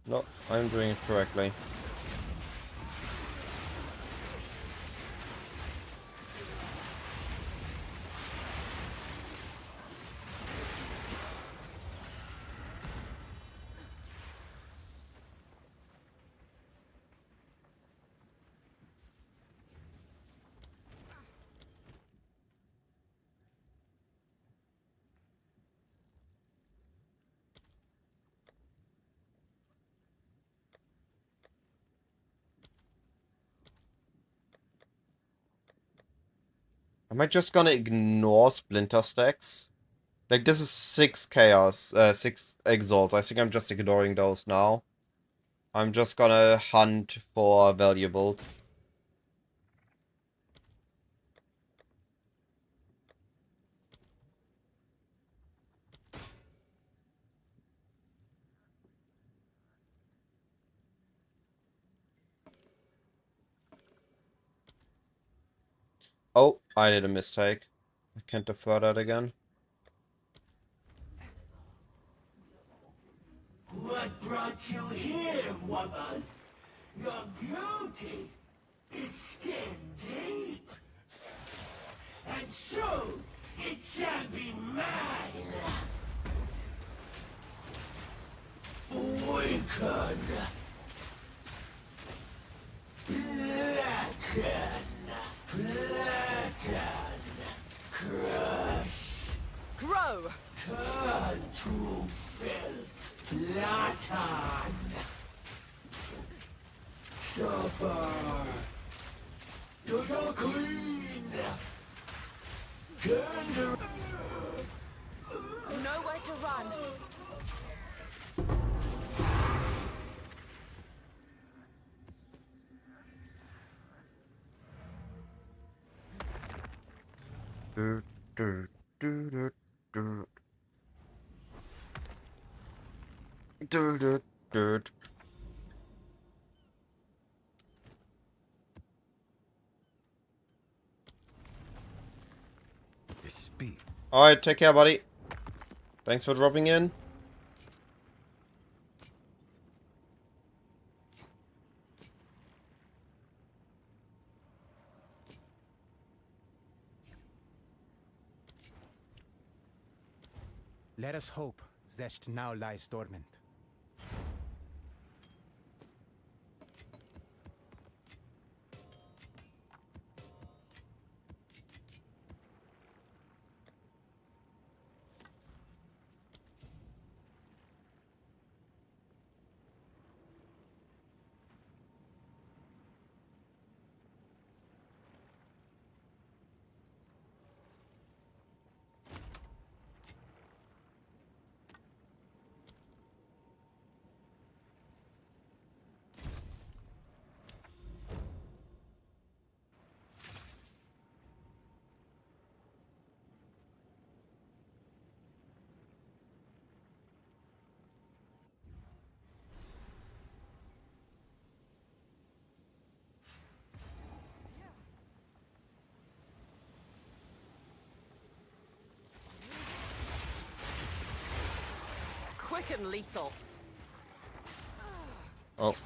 No, I'm doing it correctly. Am I just gonna ignore Splinter stacks? Like, this is 6 Chaos, 6 Exalts. I think I'm just ignoring those now. I'm just gonna hunt for valuables. Oh, I did a mistake. I can't defer that again. What brought you here, woman? Your beauty is skin deep. And soon it shall be mine. Awaken. Blacken. Do, do, do, do, do. Do, do, do. Speak. Alright, take care, buddy. Thanks for dropping in. Let us hope Zest now lies dormant. Quick and lethal. Oh.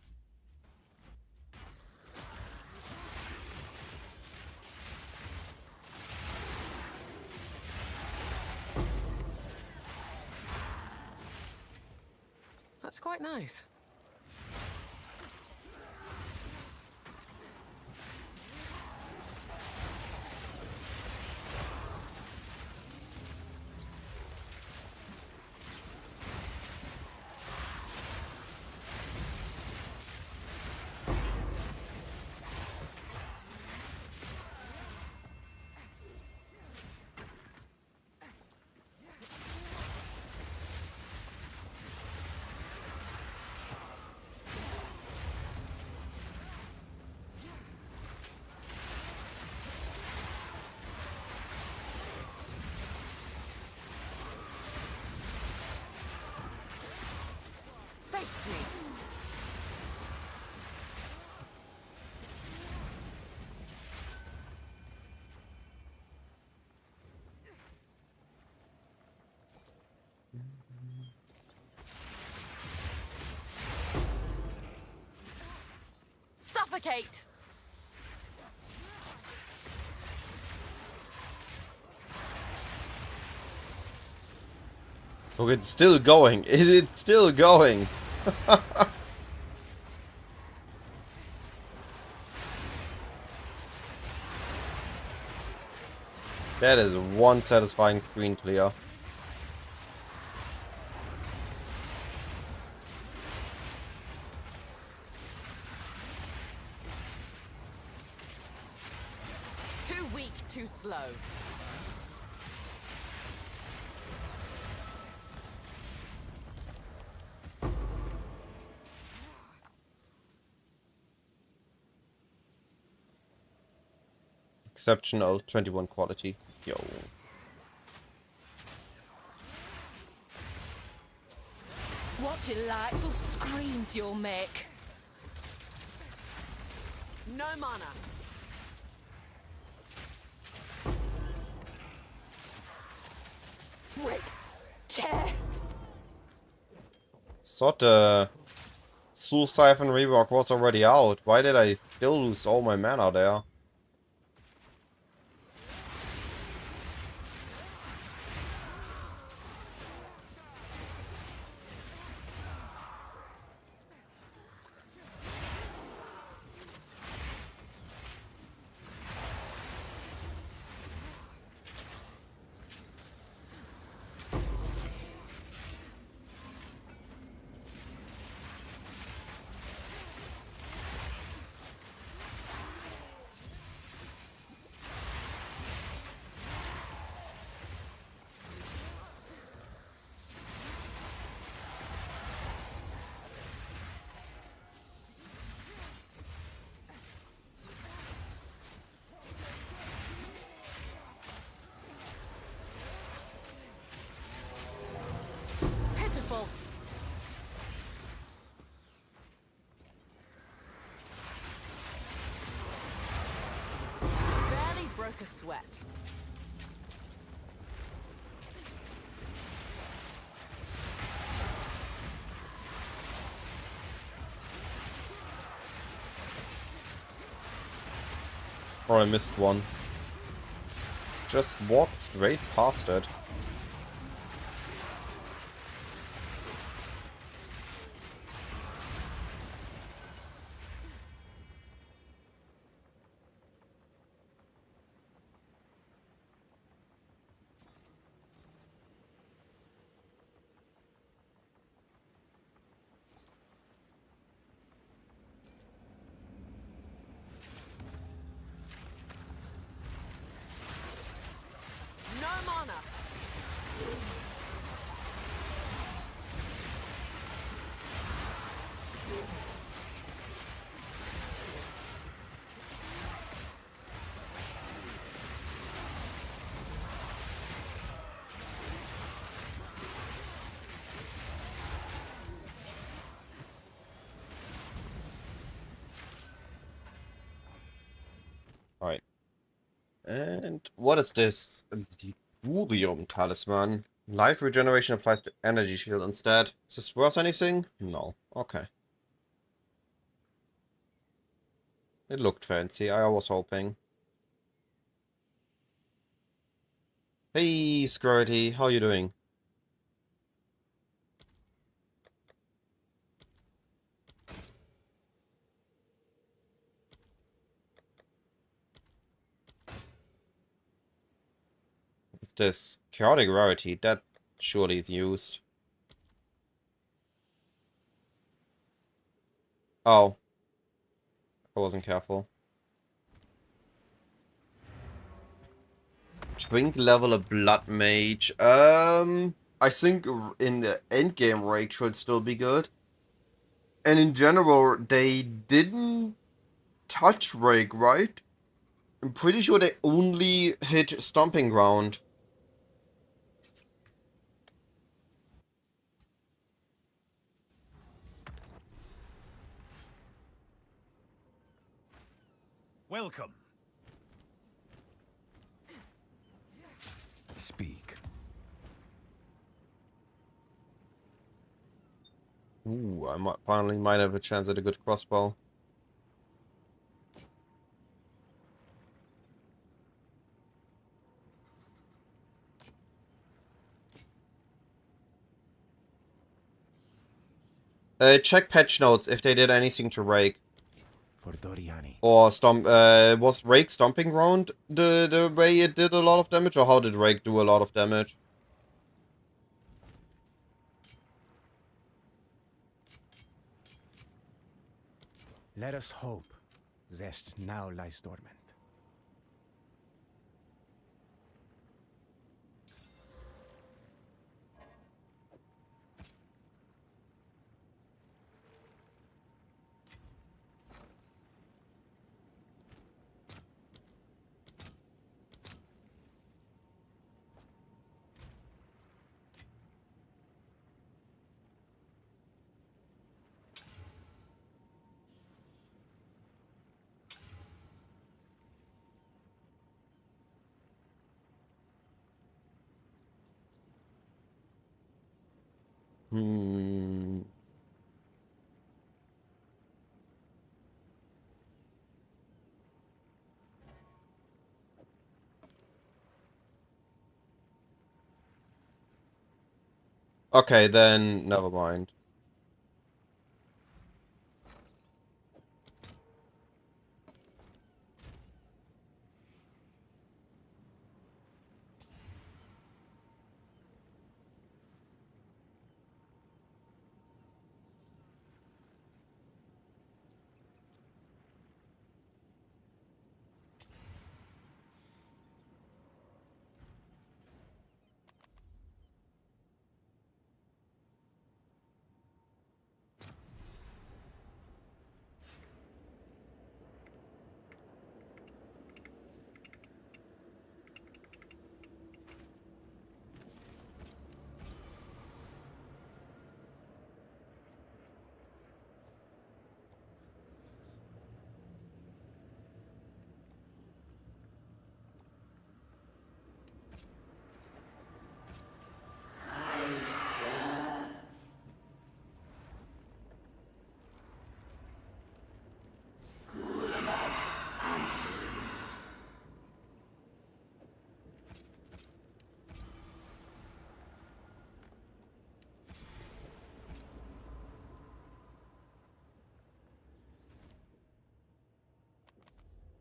That's quite nice. Face me. Suffocate. Look, it's still going. It's still going. That is one satisfying screen clear. Too weak, too slow. Exceptional 21 quality. Yo. What delightful screams you'll make. No mana. Rip. Tear. Thought the Soul Siphon rework was already out. Why did I still lose all my mana there? a sweat. Or I missed one. Just walked straight past it. No mana. Alright. And what is this? The Urium Talisman. Life regeneration applies to energy shield instead. Is this worth anything? No. Okay. It looked fancy, I was hoping. Hey, Scrody, how you doing? What's this? Chaotic Rarity, that surely is used. Oh. I wasn't careful. Twink level a Blood Mage. I think in the endgame rake should still be good. And in general, they didn't touch rake, right? I'm pretty sure they only hit Stomping Ground. Welcome. Speak. Ooh, I finally might have a chance at a good crossbow. Check patch notes if they did anything to rake. For Doriani. Or was rake Stomping Ground the way it did a lot of damage, or how did rake do a lot of damage? Let us hope Zest now lies dormant. Hmm. Okay, then never mind.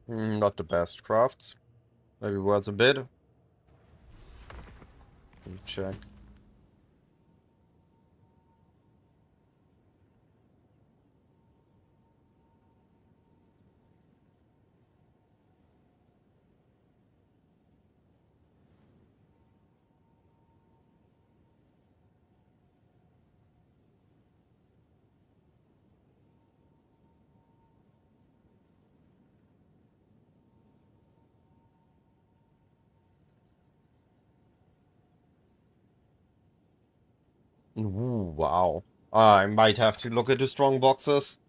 Not the best crafts. Maybe worth a bit. Let me check. Ooh, wow. I might have to look into strong boxes.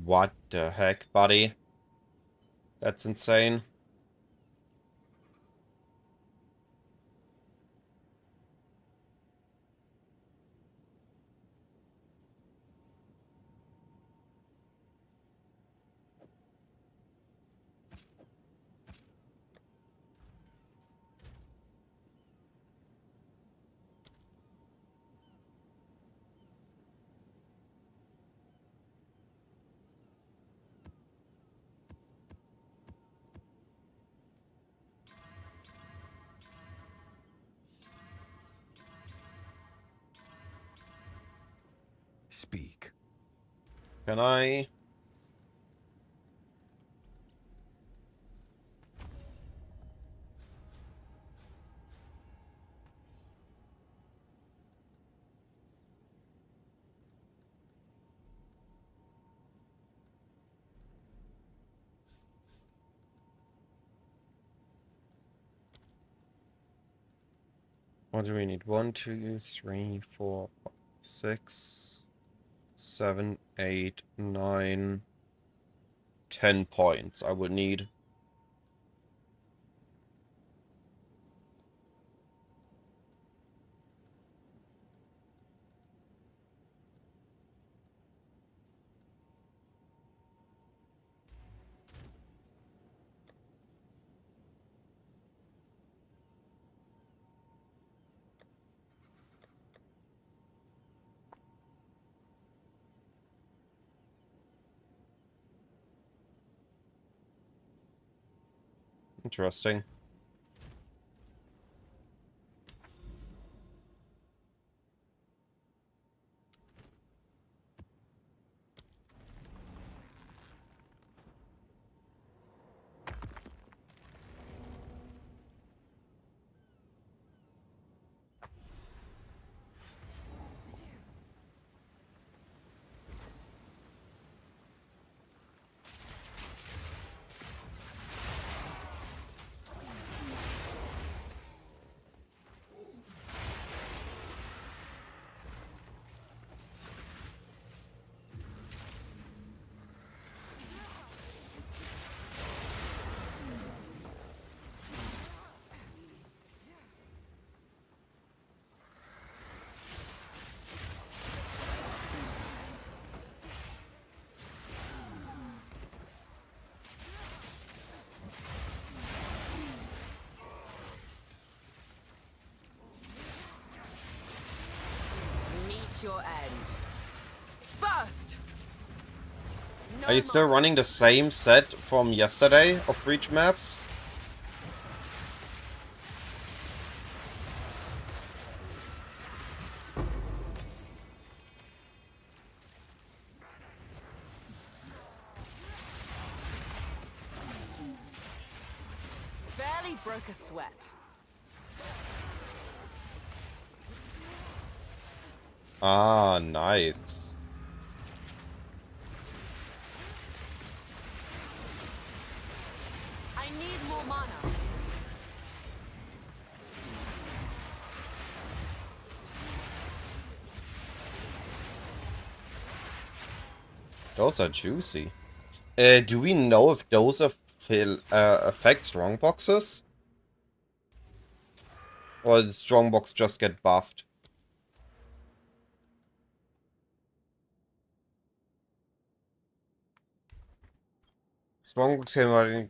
What the heck, buddy? That's insane. Speak. Can I? What do we need? 1, 2, 3, 4, 5, 6, 7, 8, 9, 10 points I would need. Interesting. Meet your end. First! No Are you still more. running the same set from yesterday of Breach maps? Barely broke a sweat. Ah, nice. I need more mana. Those are juicy. Do we know if those affect strong boxes? Or does strong box just get buffed? Strong came.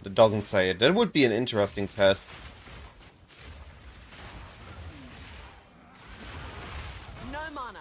It doesn't say it. That would be an interesting test. No mana.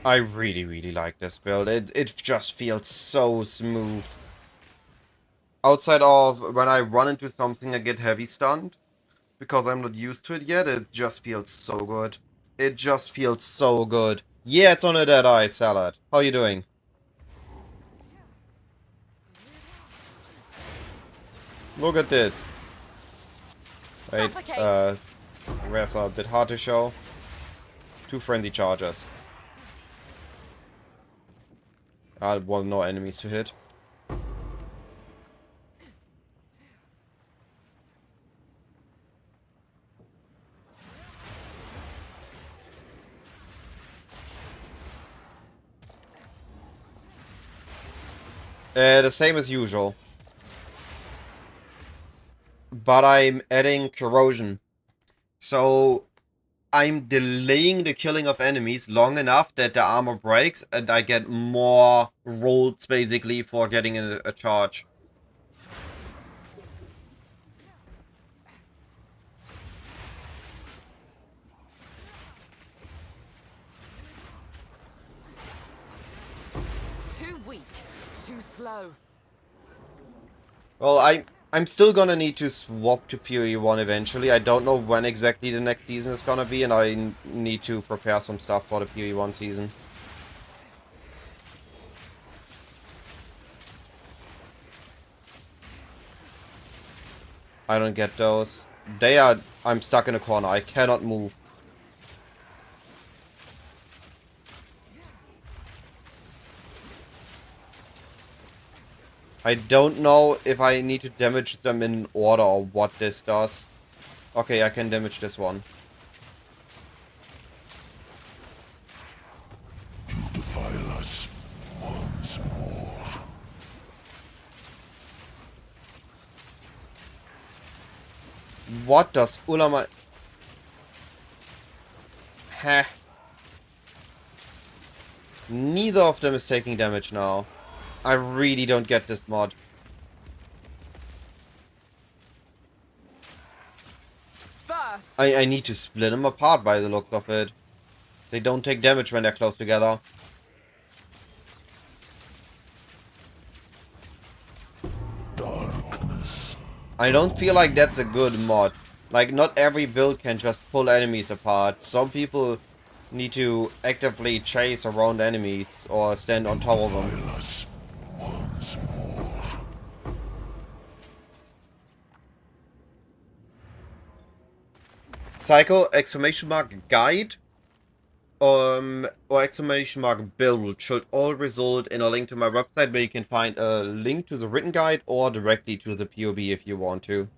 I really, really like this build. It just feels so smooth. Outside of when I run into something I get heavy stunned, because I'm not used to it yet, it just feels so good. It just feels so good. Yeah, it's on a Deadeye salad. How you doing? Look at this. Wait, Suffocate. where's a bit hard to show? 2 frenzy chargers. Well, no enemies to hit. The same as usual. But I'm adding corrosion. So I'm delaying the killing of enemies long enough that the armor breaks and I get more rolls basically for getting a charge. Too weak. Too slow. Well, I'm still gonna need to swap to PoE1 eventually. I don't know when exactly the next season is gonna be, and I need to prepare some stuff for the PoE1 season. I don't get those. I'm stuck in a corner. I cannot move. I don't know if I need to damage them in order or what this does. Okay, I can damage this one. You defile us once more. What does Ulama... Heh. Neither of them is taking damage now. I really don't get this mod. Burst. I need to split them apart by the looks of it. They don't take damage when they're close together. Darkness. I don't feel like that's a good mod. Like, not every build can just pull enemies apart. Some people need to actively chase around enemies or stand on top of them. Defile us once more. Psycho, exclamation mark, guide, or exclamation mark, build should all result in a link to my website where you can find a link to the written guide or directly to the POB if you want to.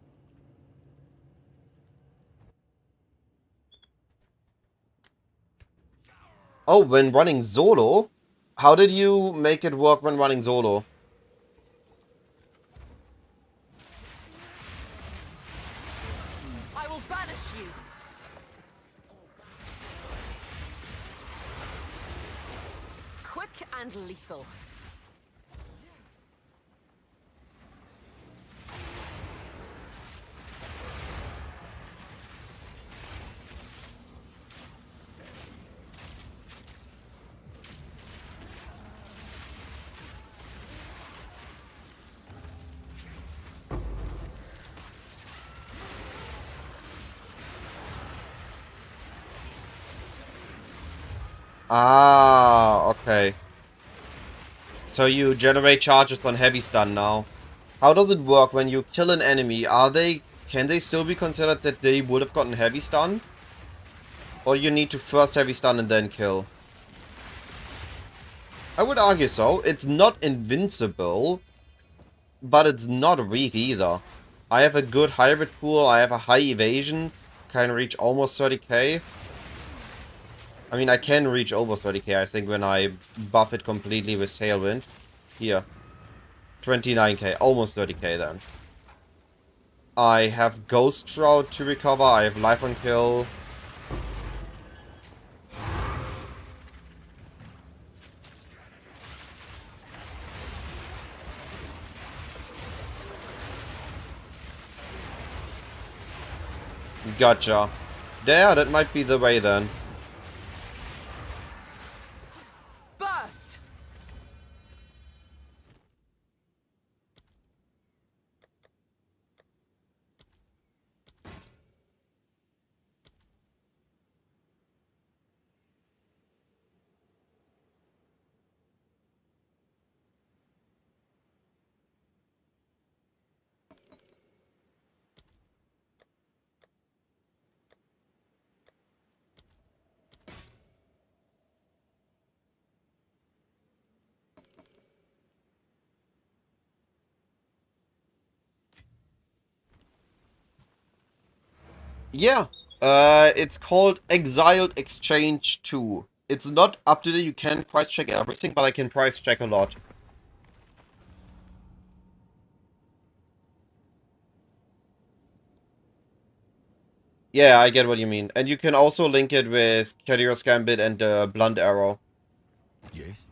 Oh, when running solo? How did you make it work when running solo? I will banish you. Quick and lethal. Ah, okay. So you generate charges on heavy stun now. How does it work when you kill an enemy? Can they still be considered that they would have gotten heavy stun? Or you need to first heavy stun and then kill? I would argue so. It's not invincible, but it's not weak either. I have a good hybrid pool, I have a high evasion, can reach almost 30k. I mean, I can reach over 30k, I think, when I buff it completely with Tailwind. Here. 29k, almost 30k then. I have Ghost Shroud to recover, I have Life on Kill. Gotcha. Yeah, that might be the way then. Burst! Yeah, it's called Exiled Exchange 2. It's not up to date, you can price check everything, but I can price check a lot. Yeah, I get what you mean. And you can also link it with Kadiros Gambit and Blunt Arrow. Yes?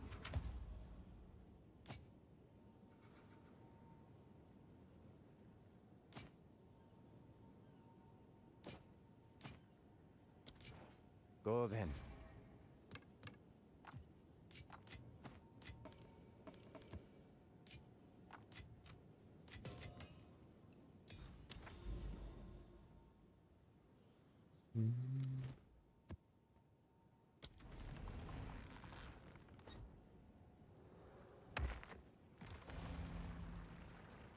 Go then.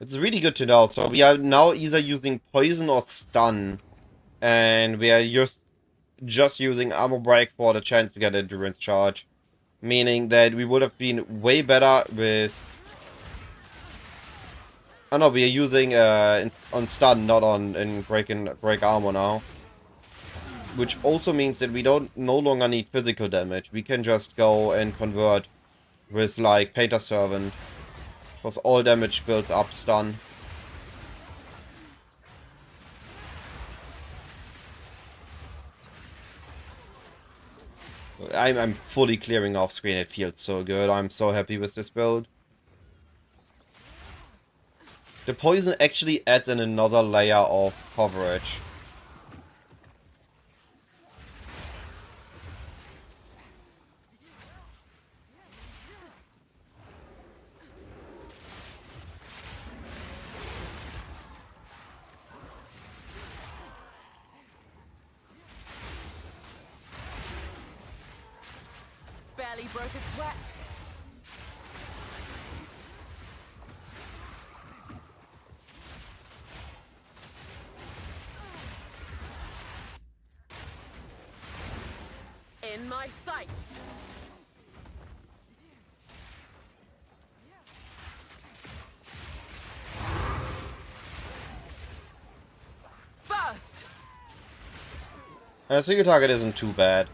It's really good to know. So we are now either using Poison or Stun. And we are just using Armor Break for the chance to get Endurance Charge. Meaning that we would have been way better with... Oh no, we are using on Stun, not on break Armor now. Which also means that we no longer need physical damage. We can just go and convert with like Painter Servant. Because all damage builds up stun. I'm fully clearing off screen, it feels so good. I'm so happy with this build. The poison actually adds in another layer of coverage. Barely broke a sweat. In my sights. Burst. And a single target isn't too bad.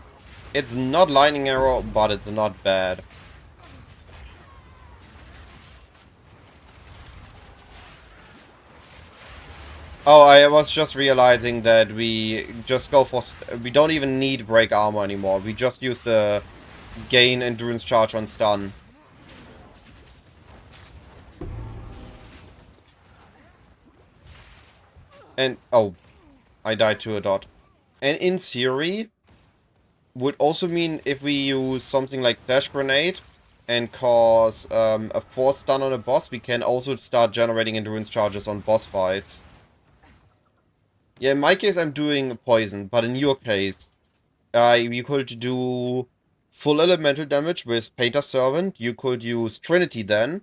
It's not lightning arrow, but it's not bad. Oh, I was just realizing that we just go for... we don't even need break armor anymore. We just use the gain endurance charge on stun. And... oh. I died to a dot. And in theory... would also mean if we use something like Flash Grenade and cause a force stun on a boss, we can also start generating endurance charges on boss fights. Yeah, in my case I'm doing poison, but in your case, you could do full elemental damage with Painter Servant. You could use Trinity then.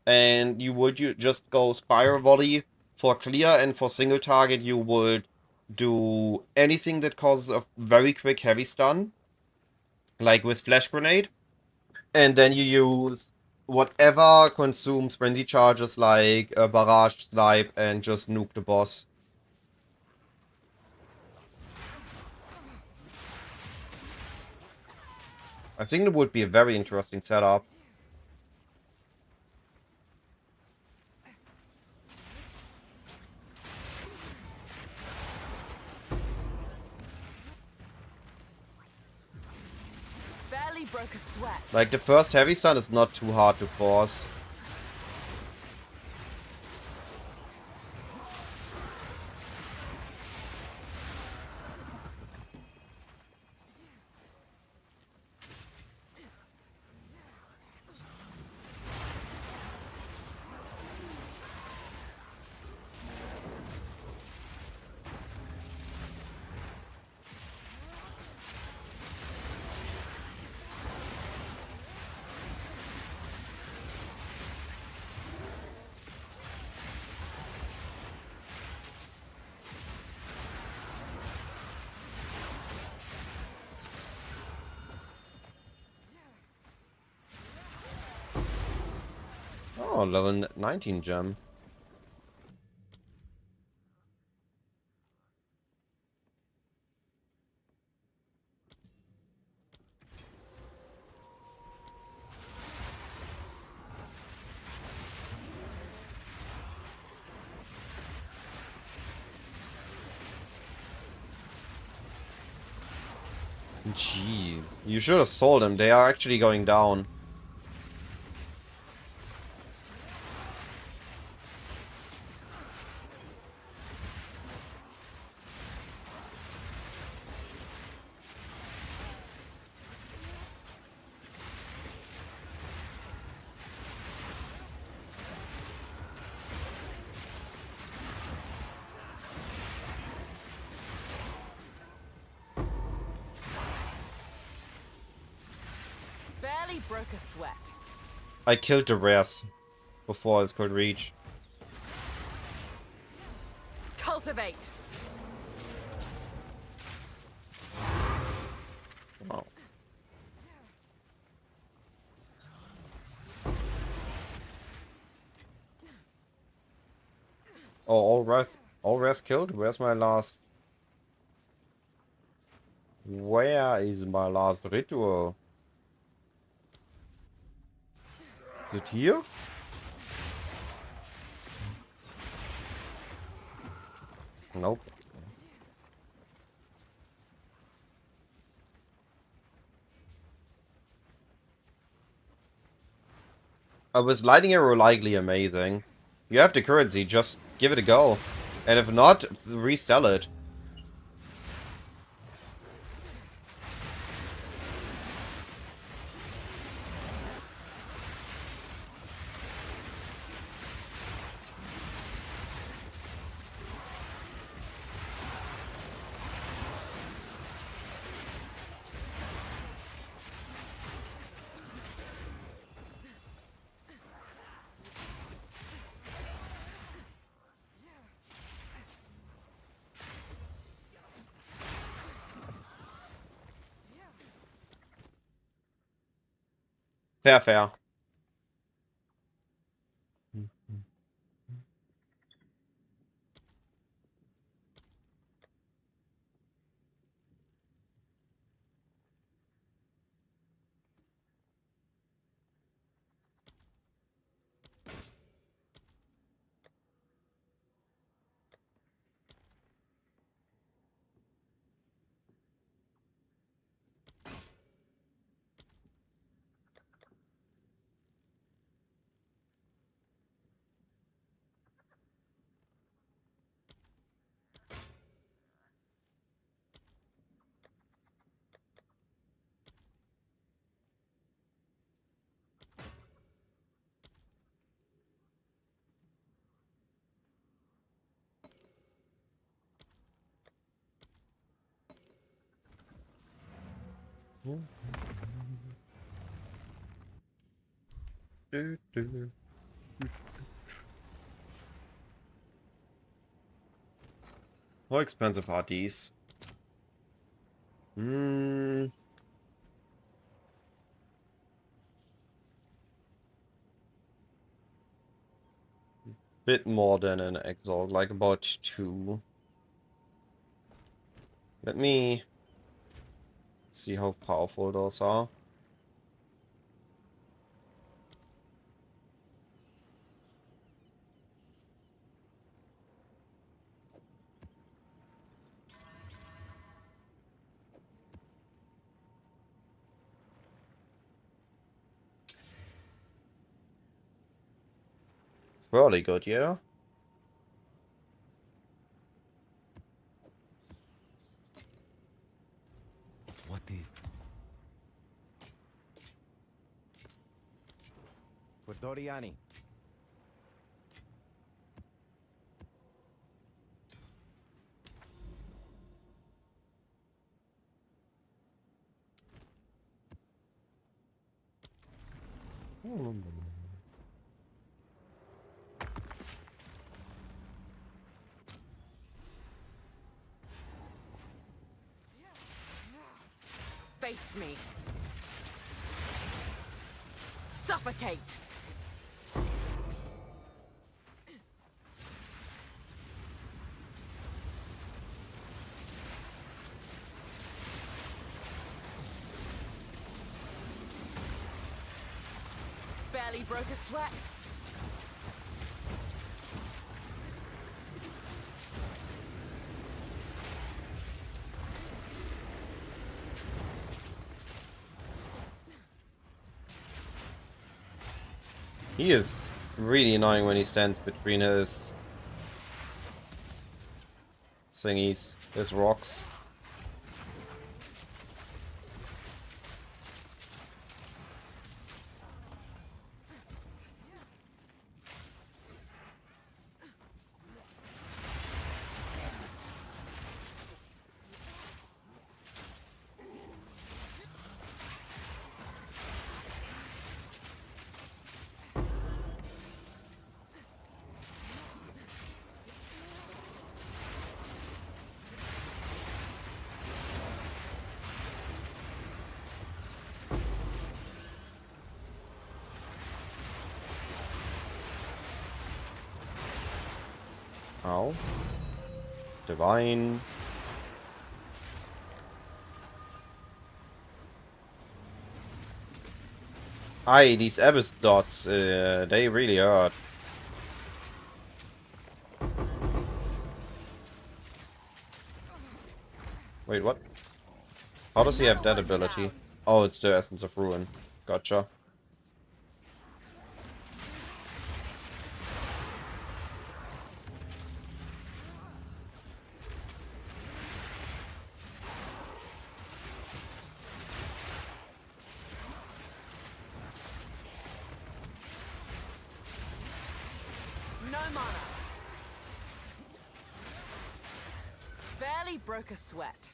And you would just go Spiral Volley for clear, and for single target you would do anything that causes a very quick heavy stun. Like with Flash Grenade. And then you use whatever consumes frenzy charges like a barrage snipe and just nuke the boss. I think it would be a very interesting setup. Barely broke a sweat. Like, the first heavy stun is not too hard to force. Oh, level 19 gem. Jeez. You should have sold them. They are actually going down. Barely broke a sweat. I killed the rares before it could reach. Cultivate. Oh. Oh, all rares killed? Where's my last? Where is my last ritual? Is it here? Nope. With Lightning Arrow likely amazing. You have the currency, just give it a go. And if not, resell it. Fair, fair. How expensive are these? Hmm. Bit more than an exalt, like about 2. Let me see how powerful those are. Fairly good, yeah. What is... For Doriani. Face me. Suffocate. Barely broke a sweat. He is really annoying when he stands between his thingies, his rocks. Ow. Divine. Aye, these abyss dots, they really hurt. Wait, what? How does he have that ability? Oh, it's the Essence of Ruin. Gotcha. No mana. Barely broke a sweat.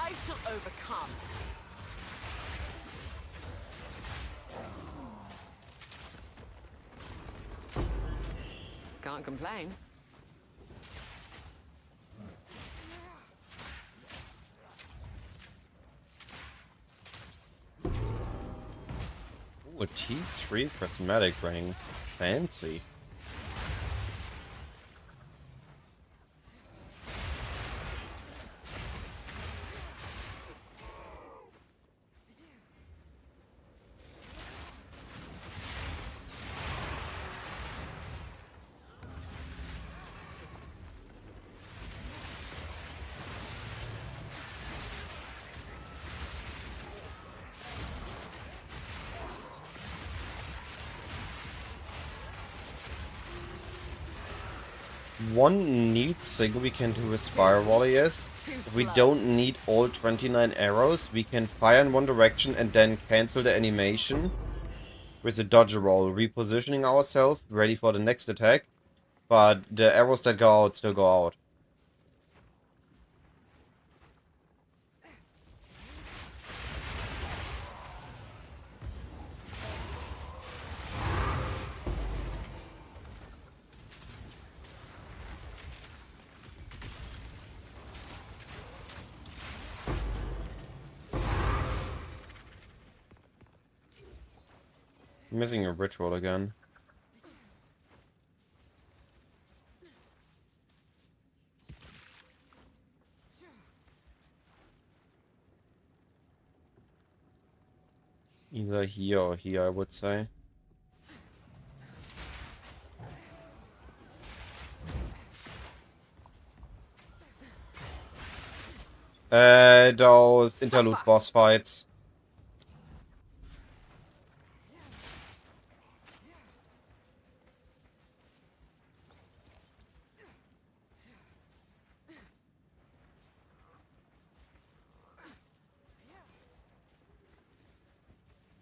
I shall overcome. Can't complain. A T3 prismatic ring. Fancy. One neat thing we can do with Fire Volley is, if we don't need all 29 arrows, we can fire in one direction and then cancel the animation with a dodge roll, repositioning ourselves, ready for the next attack, but the arrows that go out still go out. Missing a ritual again. Either here or here, I would say. Those interlude boss fights.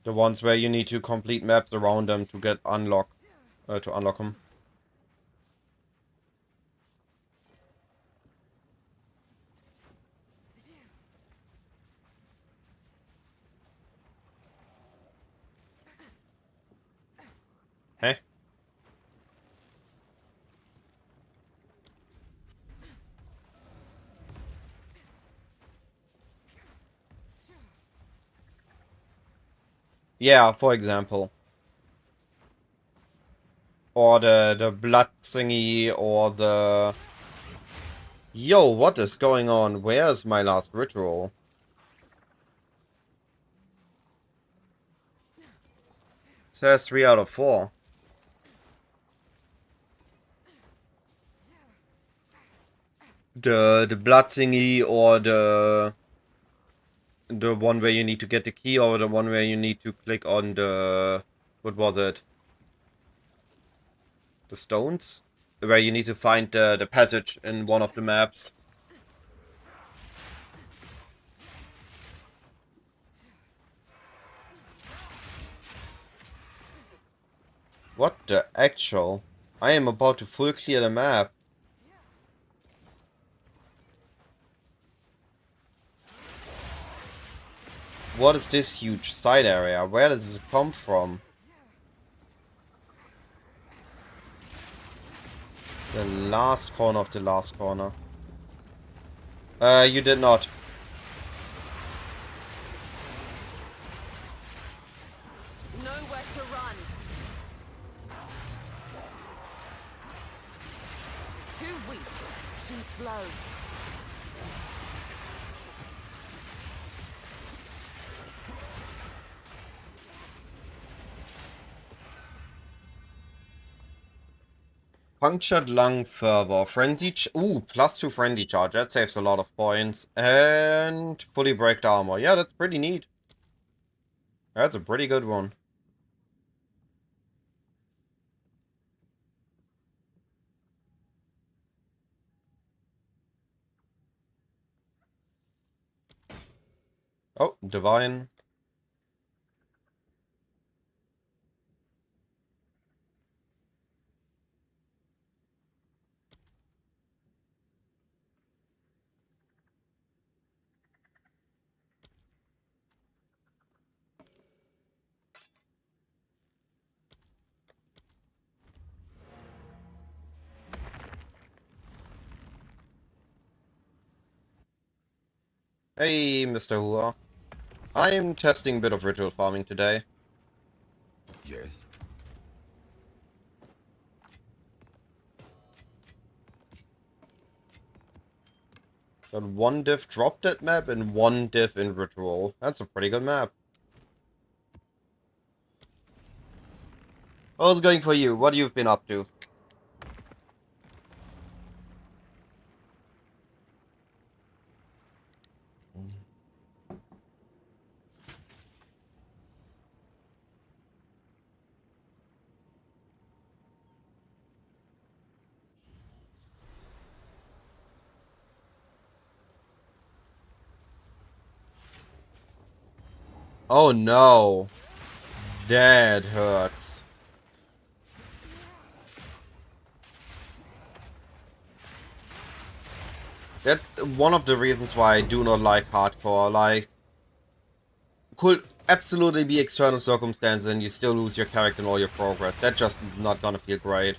The ones where you need to complete maps around them to get unlock them. Hey. Yeah, for example. Or the blood thingy, or the... Yo, what is going on? Where's my last ritual? Says 3 out of 4. The blood thingy, or the one where you need to get the key, or the one where you need to click on the... What was it? The stones? Where you need to find the passage in one of the maps. What the actual? I am about to full clear the map. What is this huge side area? Where does this come from? The last corner of the last corner. You did not. Nowhere to run. Too weak, too slow. Punctured lung fervor. Frenzy ooh, +2 frenzy charge. That saves a lot of points. And fully break the armor. Yeah, that's pretty neat. That's a pretty good one. Oh, divine. Hey, Mr. Hua. I'm testing a bit of ritual farming today. Got one diff drop dead map and one diff in ritual. That's a pretty good map. How's it going for you? What you've been up to? Oh no. That hurts. That's one of the reasons why I do not like hardcore. Like, could absolutely be external circumstances and you still lose your character and all your progress. That just is not gonna feel great.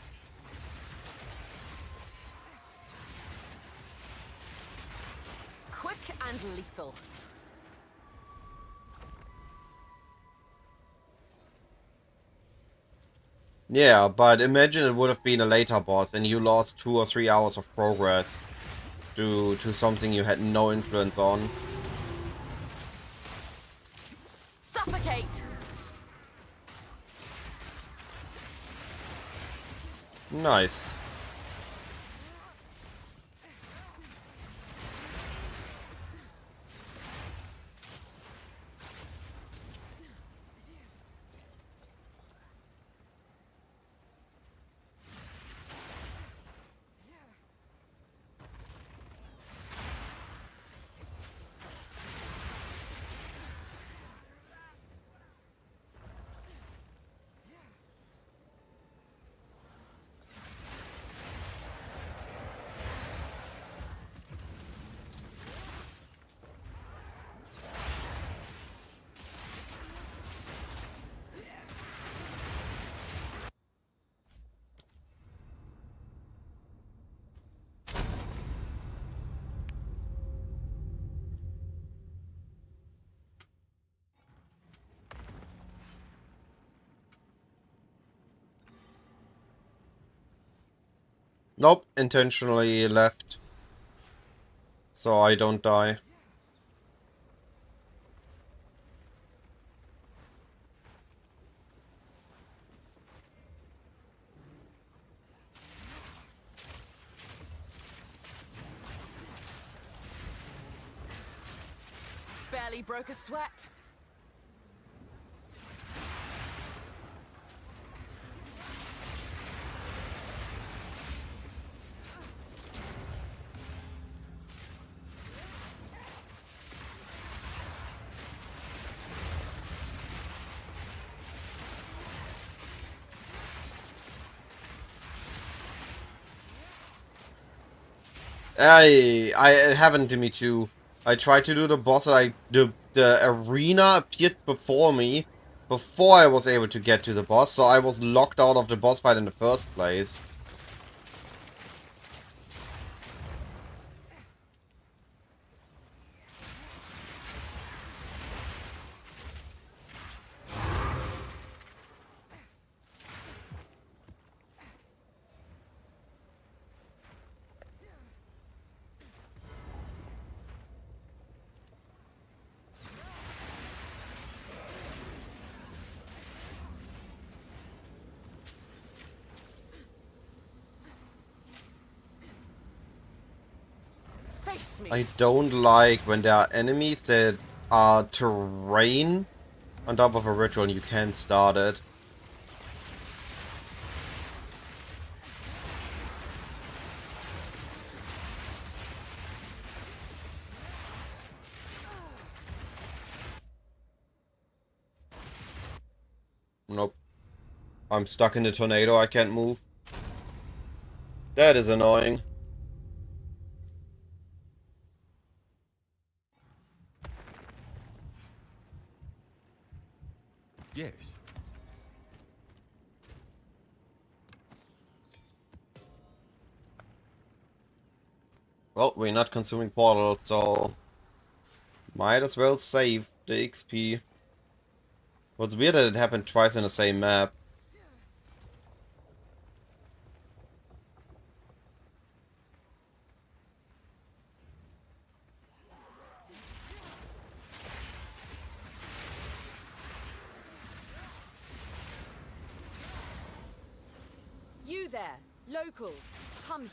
Quick and lethal. Yeah, but imagine it would have been a later boss and you lost 2 or 3 hours of progress due to something you had no influence on. Suffocate. Nice. Nope, intentionally left. So I don't die. Barely broke a sweat. It happened to me too. I tried to do the boss and the arena appeared before me before I was able to get to the boss, so I was locked out of the boss fight in the first place. Face me. I don't like when there are enemies that are terrain on top of a ritual and you can't start it. Nope. I'm stuck in the tornado, I can't move. That is annoying. Yes. Well, we're not consuming portal, so might as well save the XP. What's weird that it happened twice in the same map. You there, local, come here.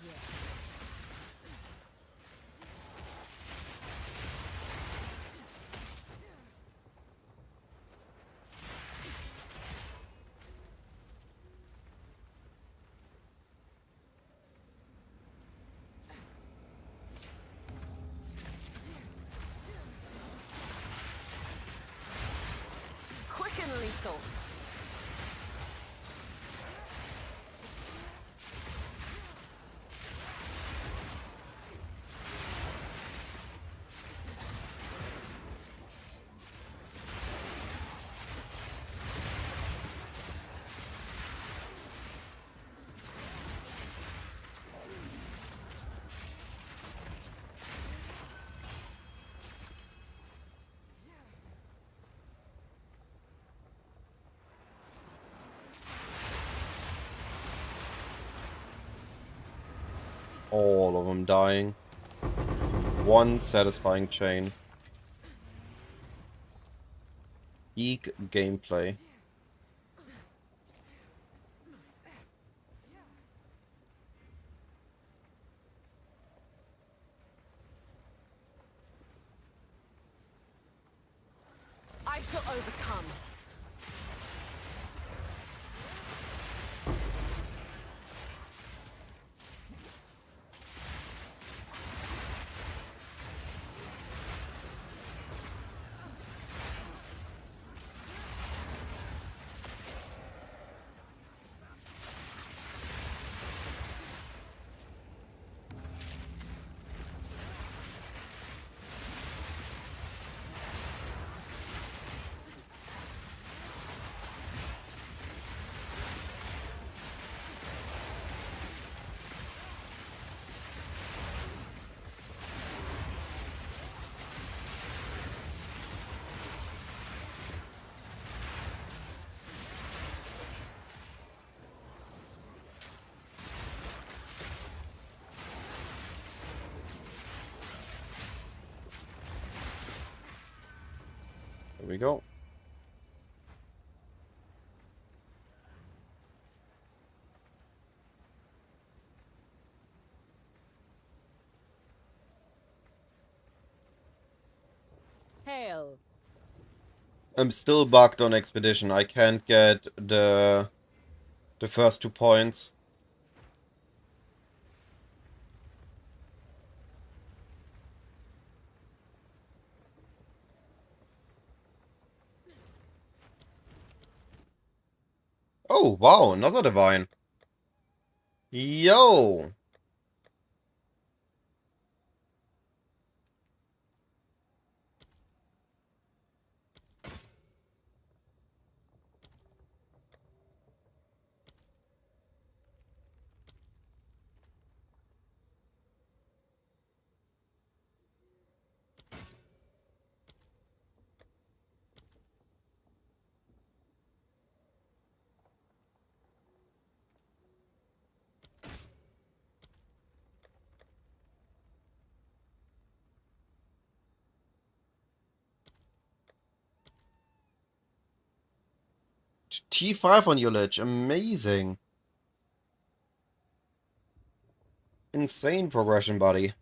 Quick and lethal. All of them dying. One satisfying chain. Peak gameplay. I shall overcome. There we go. Hail. I'm still bugged on Expedition. I can't get the first 2 points. Oh, wow, another divine. Yo! T5 on your ledge, amazing. Insane progression, buddy.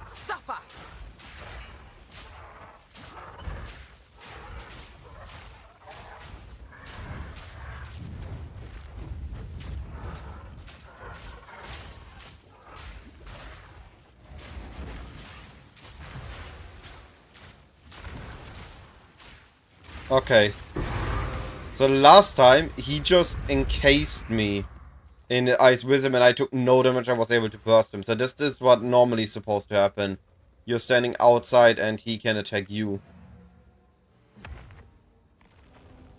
Suffer. Okay. So last time, he just encased me in the Ice Wisdom and I took no damage. I was able to burst him. So this is what normally is supposed to happen. You're standing outside and he can attack you.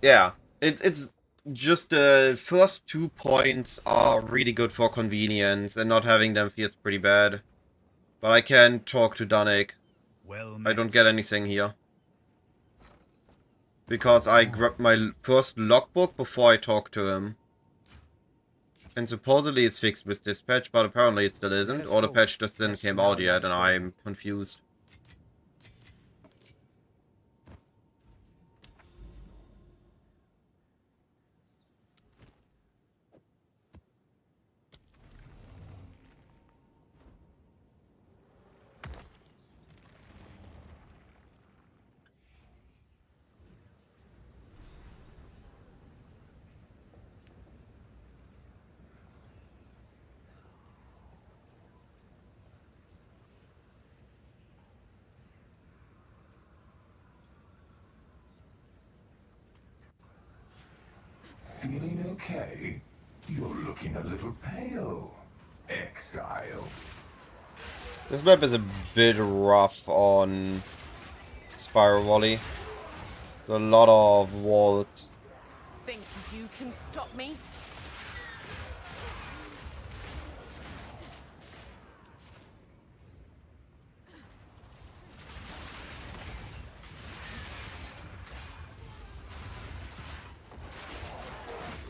Yeah. It's just the first 2 points are really good for convenience, and not having them feels pretty bad. But I can talk to Danik. Well I don't get anything here. Because I grabbed my first logbook before I talked to him. And supposedly it's fixed with this patch, but apparently it still isn't, or the patch just didn't came out yet, and I'm confused. Feeling okay? You're looking a little pale, exile. This map is a bit rough on Spiral Volley. There's a lot of walls. Think you can stop me?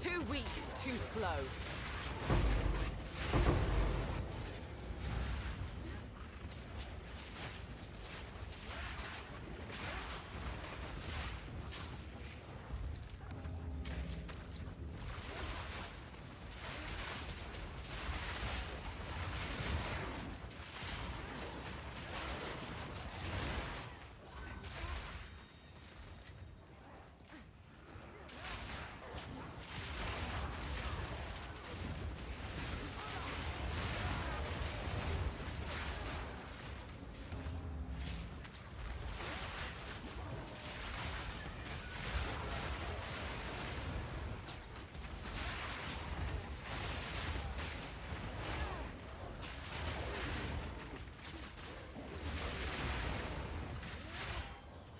Too weak, too slow.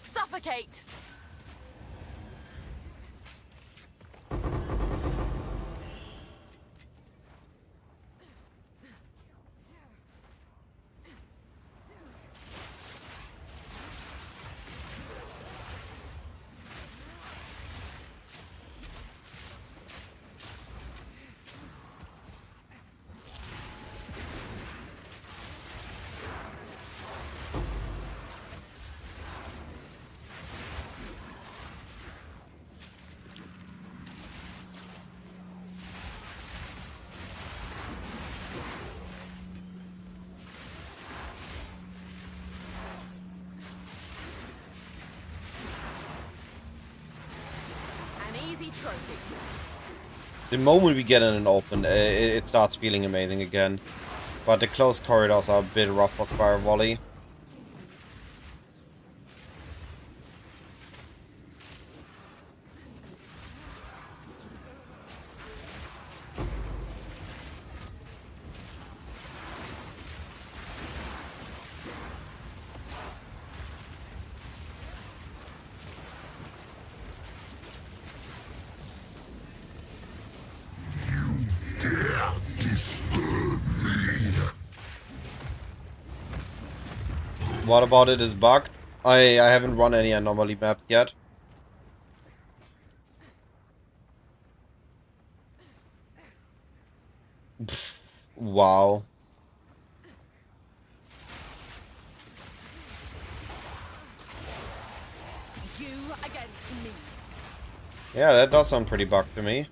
Suffocate! Trophy. The moment we get in an open, it starts feeling amazing again. But the close corridors are a bit rough for Spiral Volley. What about it is bugged? I haven't run any anomaly maps yet. Pfft, wow. You against me. Yeah, that does sound pretty bugged to me.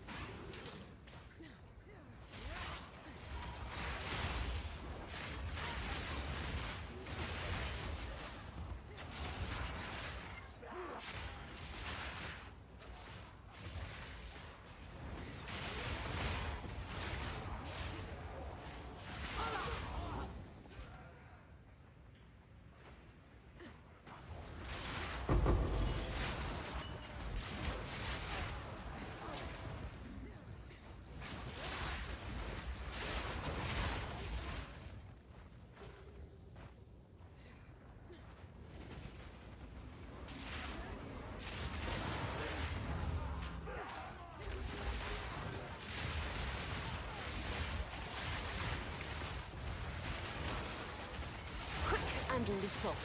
Quick and lethal.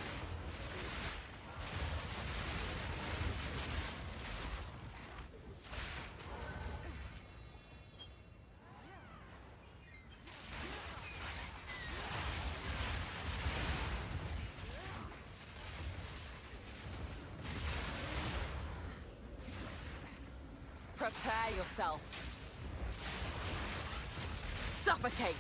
Prepare yourself. Suffocate.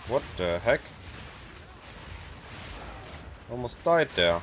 What the heck? Almost died there.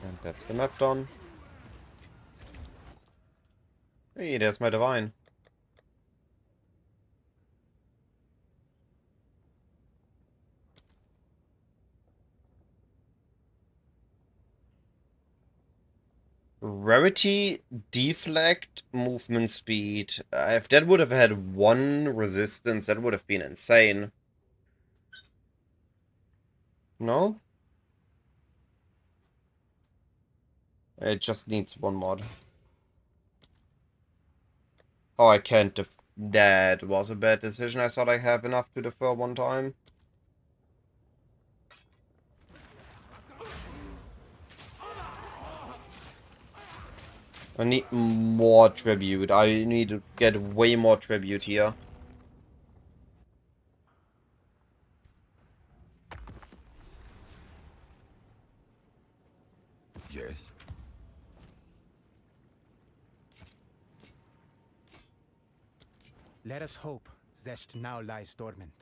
And that's the map done. Hey, there's my divine. Rarity, deflect, movement speed. If that would have had one resistance, that would have been insane. No? It just needs one mod. Oh, I can't that was a bad decision. I thought I have enough to defer one time. I need more tribute. I need to get way more tribute here. Yes. Let us hope Zest now lies dormant.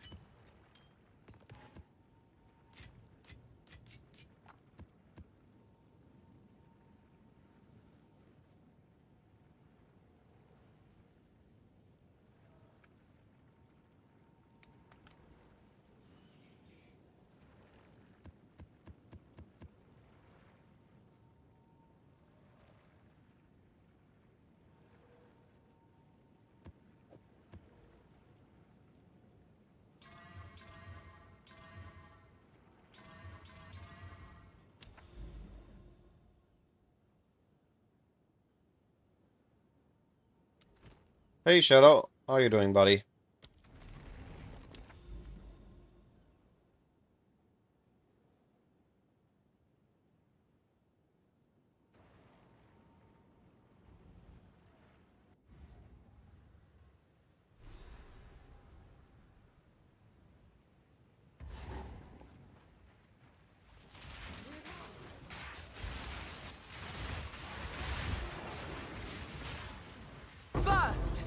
Hey Shadow, how you doing, buddy? Burst.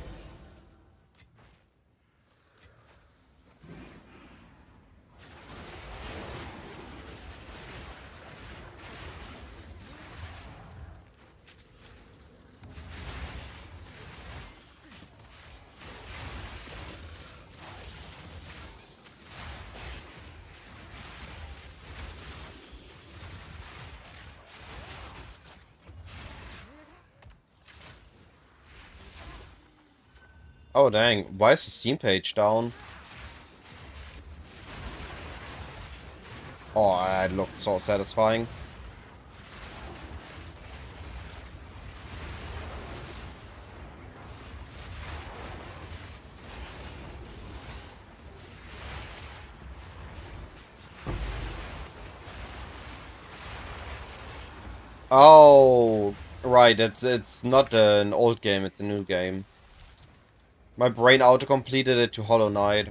Oh dang, why is the Steam page down? Oh, it looked so satisfying. Oh, right, it's not an old game, it's a new game. My brain auto-completed it to Hollow Knight.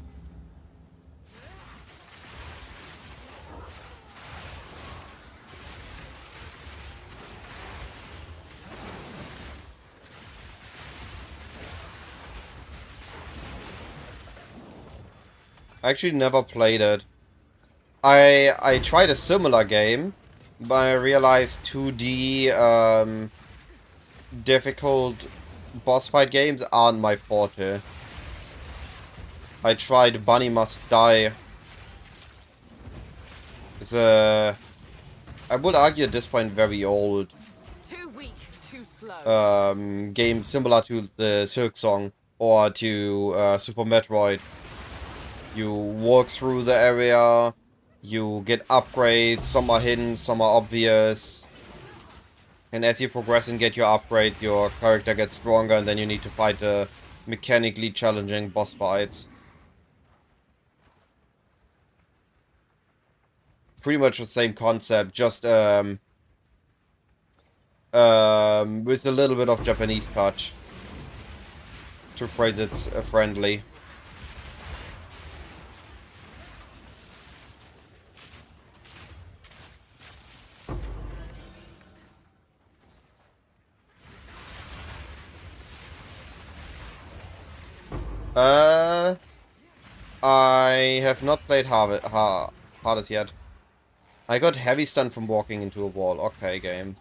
I actually never played it. I tried a similar game, but I realized 2D difficult boss fight games aren't my forte. I tried Bunny Must Die. It's a, I would argue at this point, very old Too weak, too slow. game similar to the Silk Song or to Super Metroid. You walk through the area, you get upgrades, some are hidden, some are obvious. And as you progress and get your upgrades, your character gets stronger, and then you need to fight the mechanically challenging boss fights. Pretty much the same concept, just with a little bit of Japanese touch, to phrase it friendly. I have not played Hardest yet. I got heavy stun from walking into a wall. Okay, game.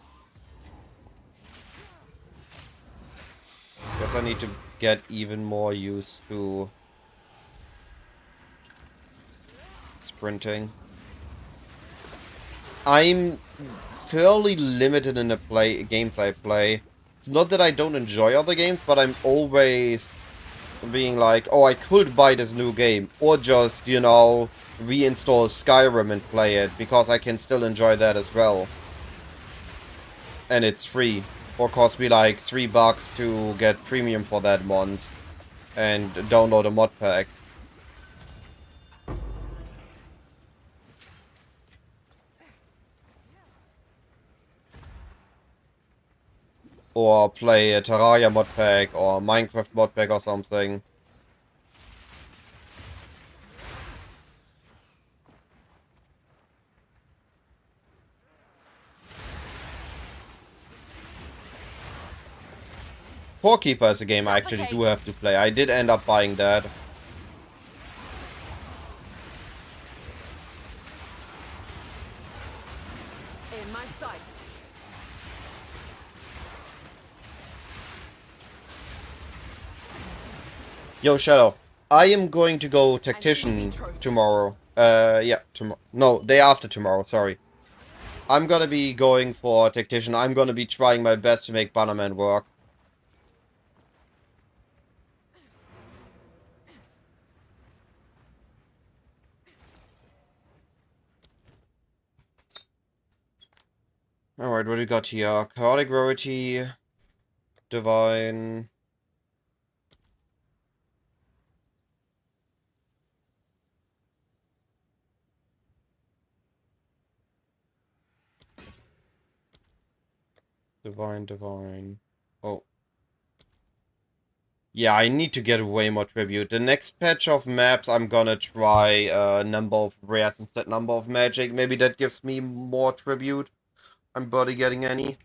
Guess I need to get even more used to sprinting. I'm fairly limited in the games I play. It's not that I don't enjoy other games, but I'm always being like, oh, I could buy this new game, or just, you know, reinstall Skyrim and play it, because I can still enjoy that as well. And it's free. Or cost me like $3 to get premium for that month, and download a mod pack. Or play a Terraria mod pack, or Minecraft mod pack or something. Porekeeper is a game I actually do have to play. I did end up buying that. In my sights. Yo, Shadow. I am going to go Tactician tomorrow. Yeah, tomorrow. No, day after tomorrow, sorry. I'm gonna be going for Tactician. I'm gonna be trying my best to make Bannerman work. Alright, what do we got here? Chaotic Rarity, Divine. Divine. Oh. Yeah, I need to get way more tribute. The next patch of maps, I'm gonna try number of rares instead number of magic. Maybe that gives me more tribute. I'm barely getting any.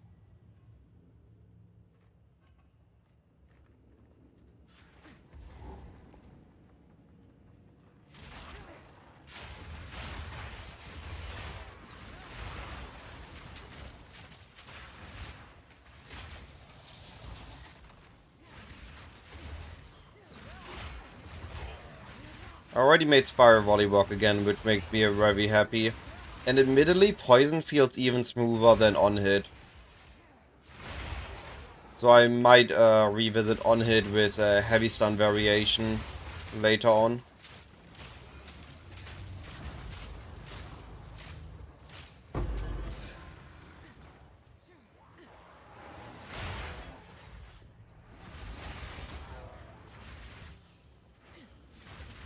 I already made Spiral Volley work again, which makes me very happy. And admittedly, Poison feels even smoother than On-Hit. So I might revisit On-Hit with a heavy stun variation later on.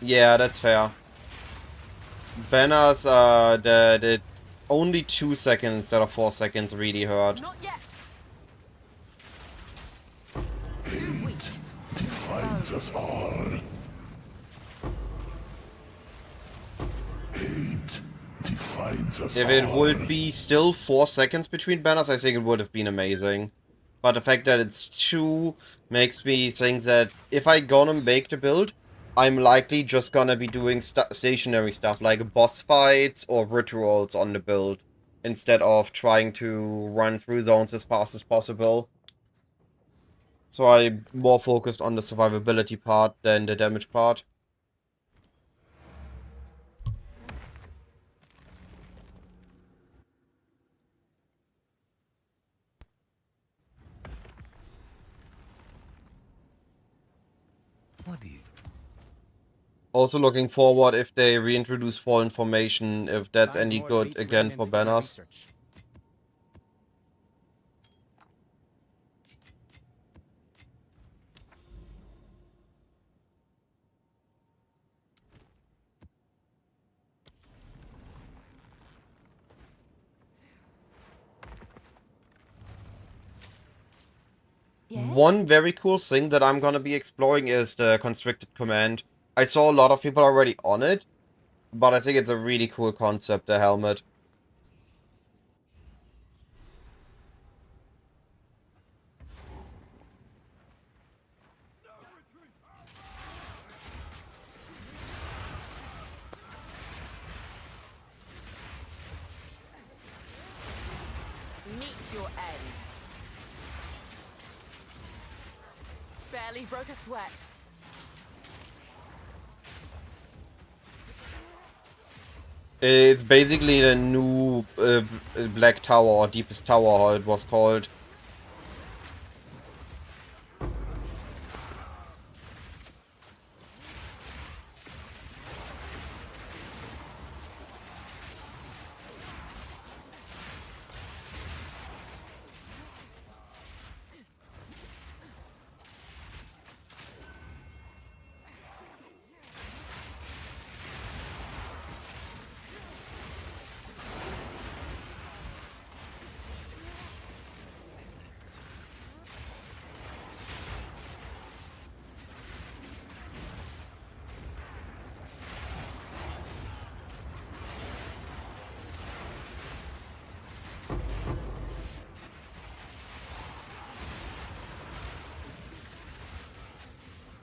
Yeah, that's fair. Banners, the only 2 seconds instead of 4 seconds really hurt. Not yet. Hate defines us all. Hate defines us all. If it would be still 4 seconds between banners, I think it would have been amazing. But the fact that it's 2 makes me think that if I gonna make the build, I'm likely just gonna be doing stationary stuff like boss fights or rituals on the build, instead of trying to run through zones as fast as possible. So I'm more focused on the survivability part than the damage part. What is? Also looking forward if they reintroduce Fallen Formation, if that's Find any more good beast again remnants for my banners. research. Yes? One very cool thing that I'm gonna be exploring is the constricted command. I saw a lot of people already on it, but I think it's a really cool concept, the helmet. Meet your end. Barely broke a sweat. It's basically the new Black Tower, or Deepest Tower, how it was called.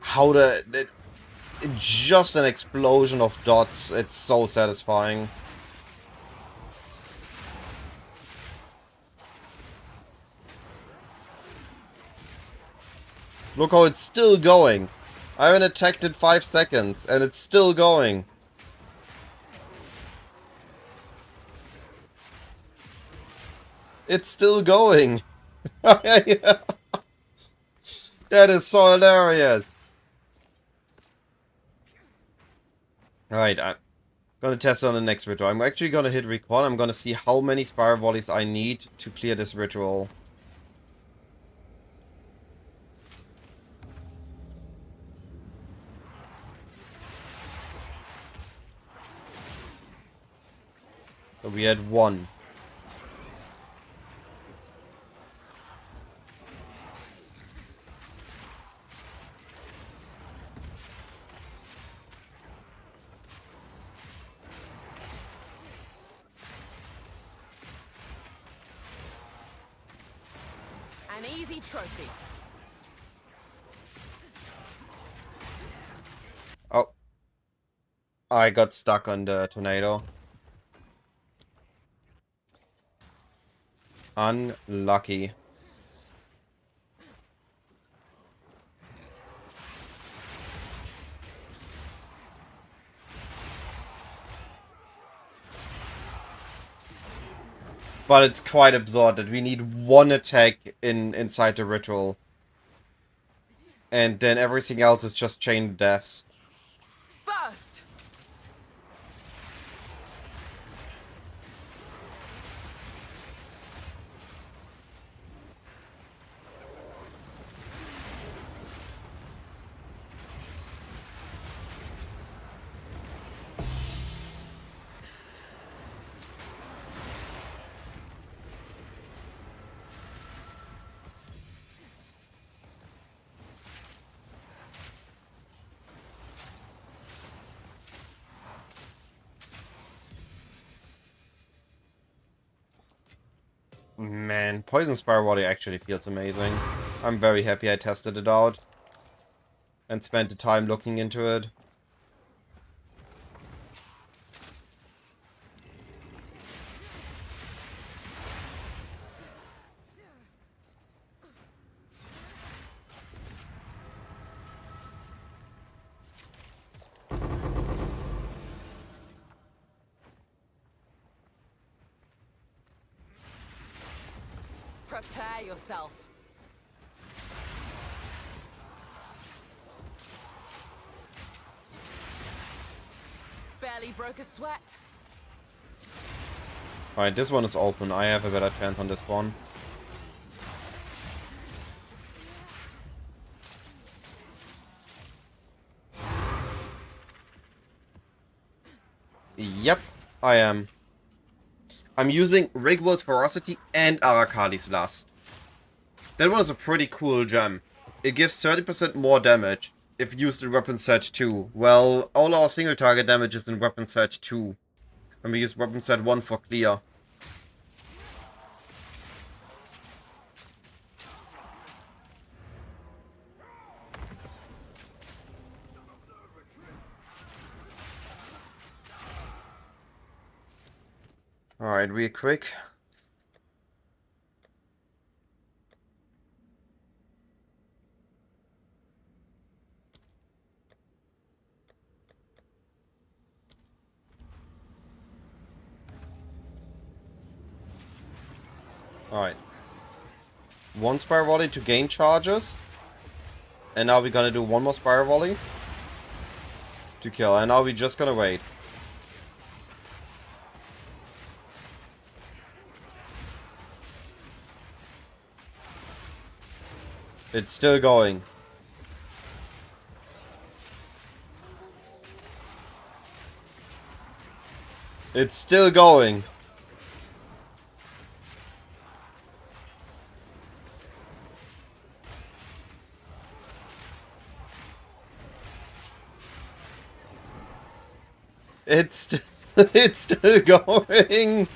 How just an explosion of dots, it's so satisfying. Look how it's still going. I haven't attacked in 5 seconds, and it's still going. It's still going. That is so hilarious. Alright, I'm gonna test it on the next ritual. I'm actually gonna hit record. I'm gonna see how many Spiral Volleys I need to clear this ritual. So we had 1. An easy trophy. Oh. I got stuck on the tornado. Unlucky. But it's quite absurd that we need 1 attack inside the ritual. And then everything else is just chain deaths. Burst! Man, Poison Spiral Volley actually feels amazing. I'm very happy I tested it out. And spent the time looking into it. Prepare yourself. Barely broke a sweat. Alright, this one is open. I have a better chance on this one. Yep, I am. I'm using Rigwell's Ferocity and Arakali's Lust. That one is a pretty cool gem. It gives 30% more damage if used in weapon set 2. Well, all our single target damage is in weapon set 2. And we use weapon set 1 for clear. Alright, real quick. Alright. One Spire Volley to gain charges. And now we're gonna do one more Spire Volley to kill. And now we're just gonna wait. It's still going. It's still going. It's still going.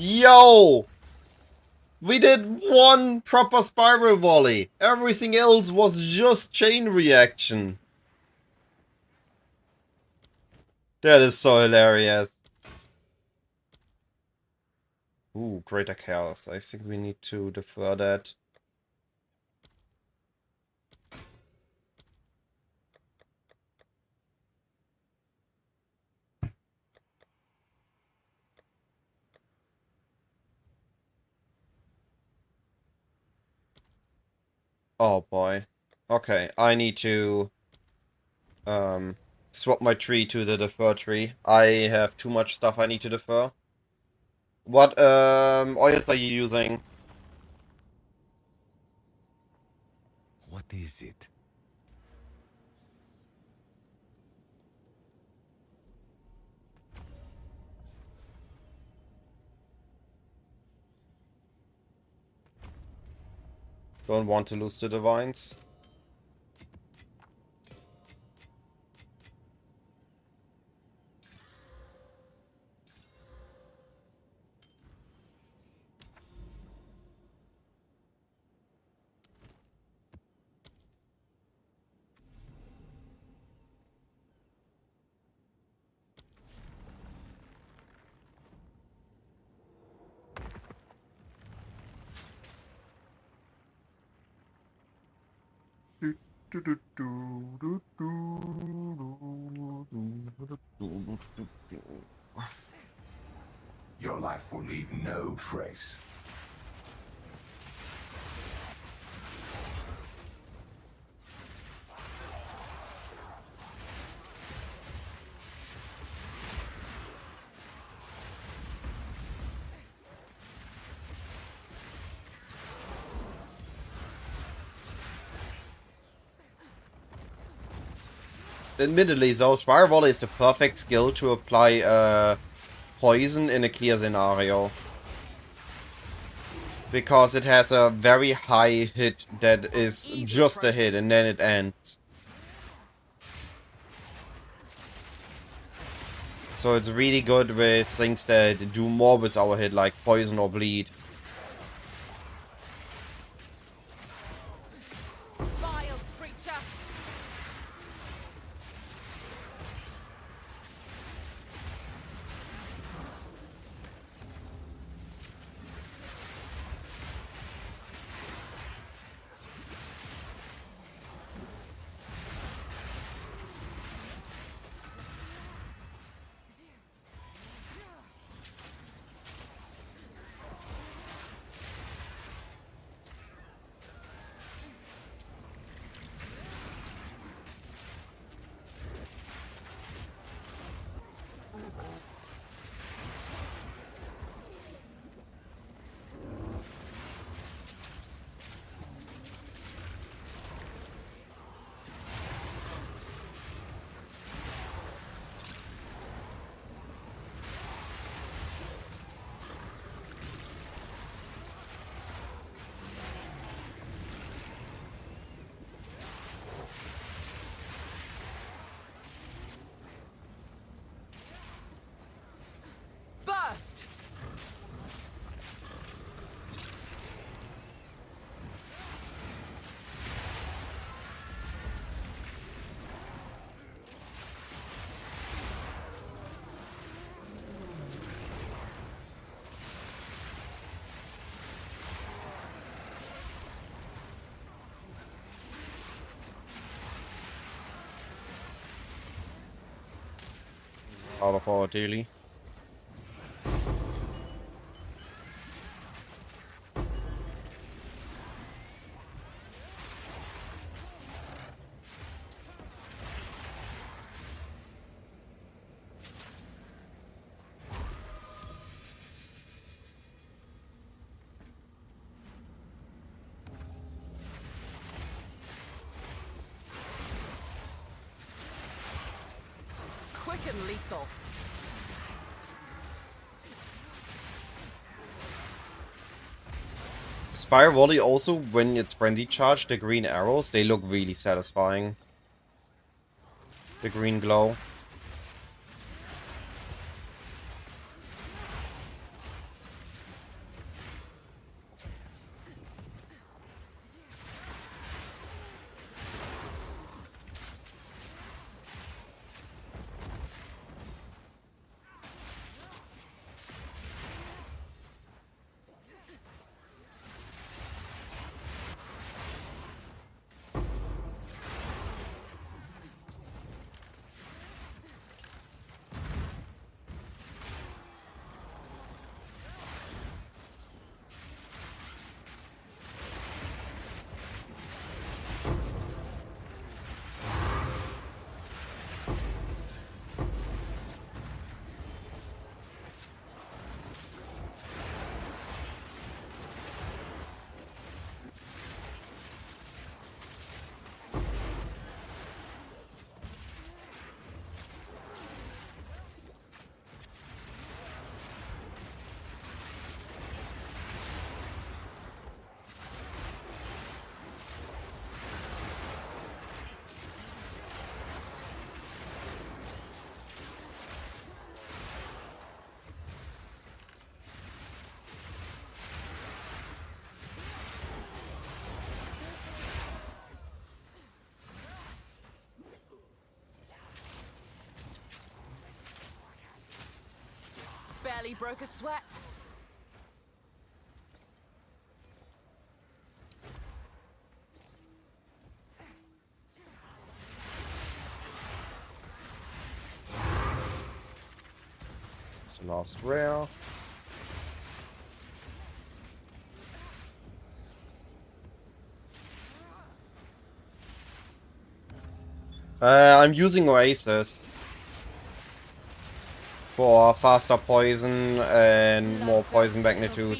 Yo! We did one proper spiral volley. Everything else was just chain reaction. That is so hilarious. Ooh, greater chaos. I think we need to defer that. Oh boy. Okay, I need to swap my tree to the defer tree. I have too much stuff I need to defer. What oils are you using? What is it? Don't want to lose the divines. Your life will leave no trace. Admittedly, though, Spiral Volley is the perfect skill to apply poison in a clear scenario. Because it has a very high hit that is just a hit and then it ends. So it's really good with things that do more with our hit, like poison or bleed. Vile creature. out of our daily. Quick and lethal. Spire Volley also, when it's frenzy charged, the green arrows, they look really satisfying. The green glow. Barely broke a sweat. It's the last rare. I'm using Oasis for faster poison and more poison magnitude.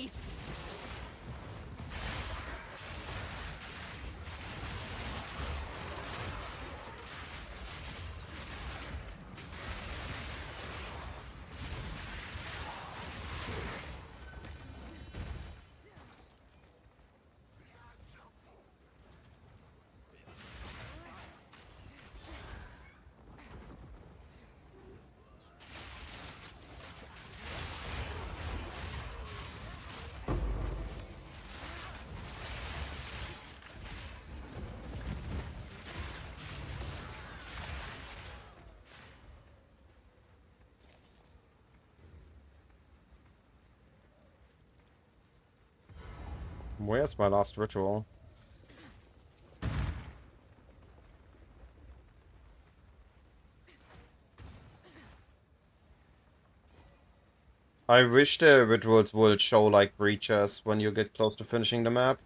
Where's my last ritual? I wish the rituals would show like breaches when you get close to finishing the map.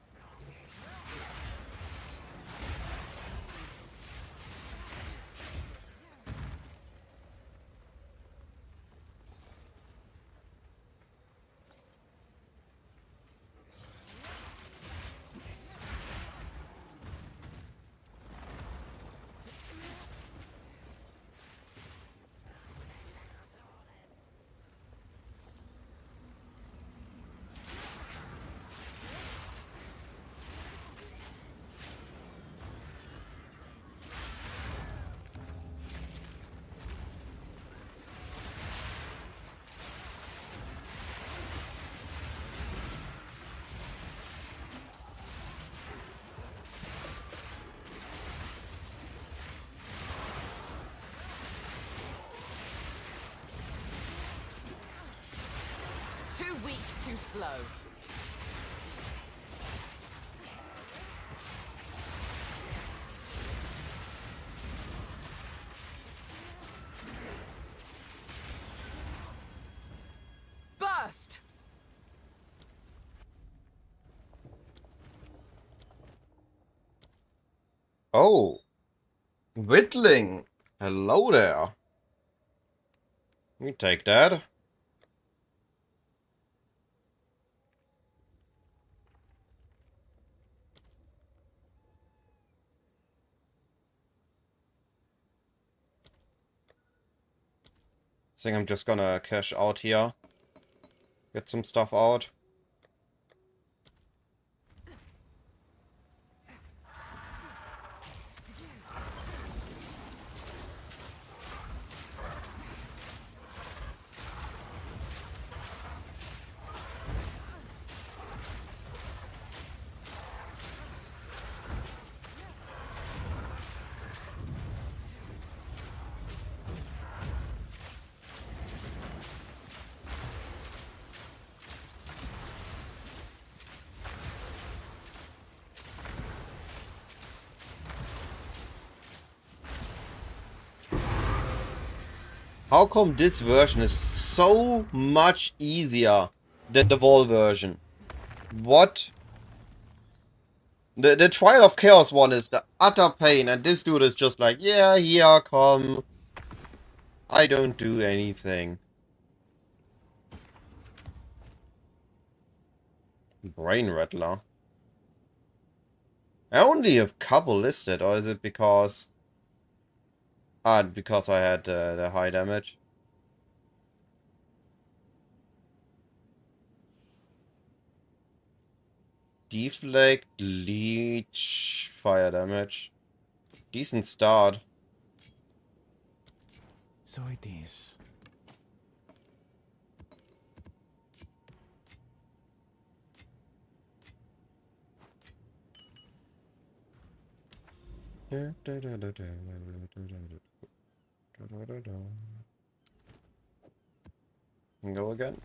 Too weak, too slow. Oh, Whittling. Hello there. We take that. I think I'm just gonna cash out here. Get some stuff out. How come this version is so much easier than the Vol version? What? The Trial of Chaos one is the utter pain, and this dude is just like, yeah, here, come. I don't do anything. Brain Rattler. I only have couple listed, or is it because... because I had the high damage. Deflect, leech, fire damage. Decent start. So it is. Go again.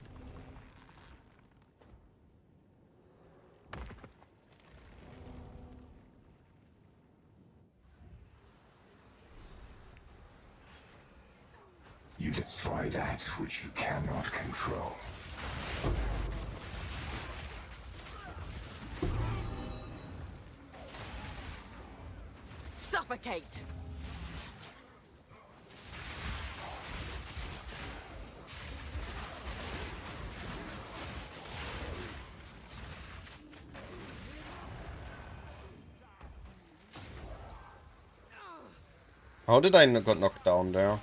You destroy that which you cannot control. Suffocate! How did I got knocked down there?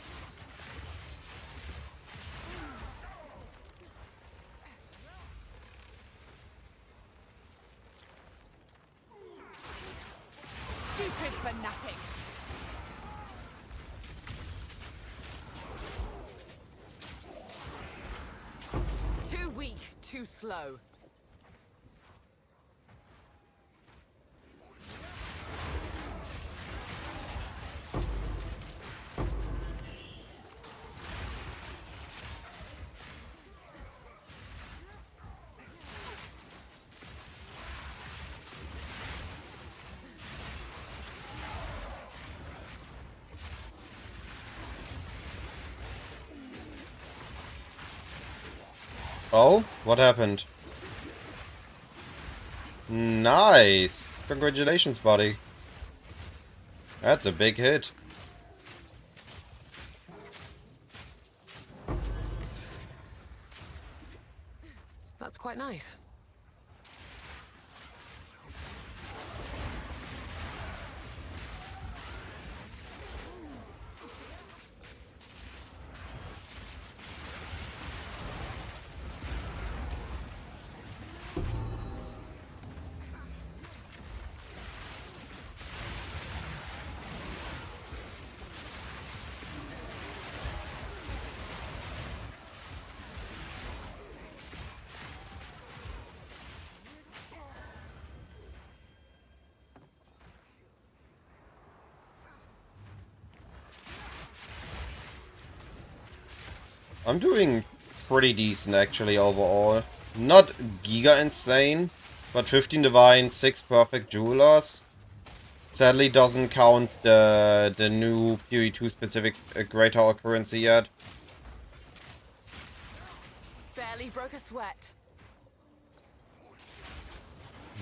Stupid fanatic! Too weak, too slow. Oh, what happened? Nice! Congratulations, buddy. That's a big hit. That's quite nice. I'm doing pretty decent actually overall. Not giga insane, but 15 divine, 6 perfect jewelers. Sadly doesn't count the new PoE2 specific greater occurrency yet. Barely broke a sweat.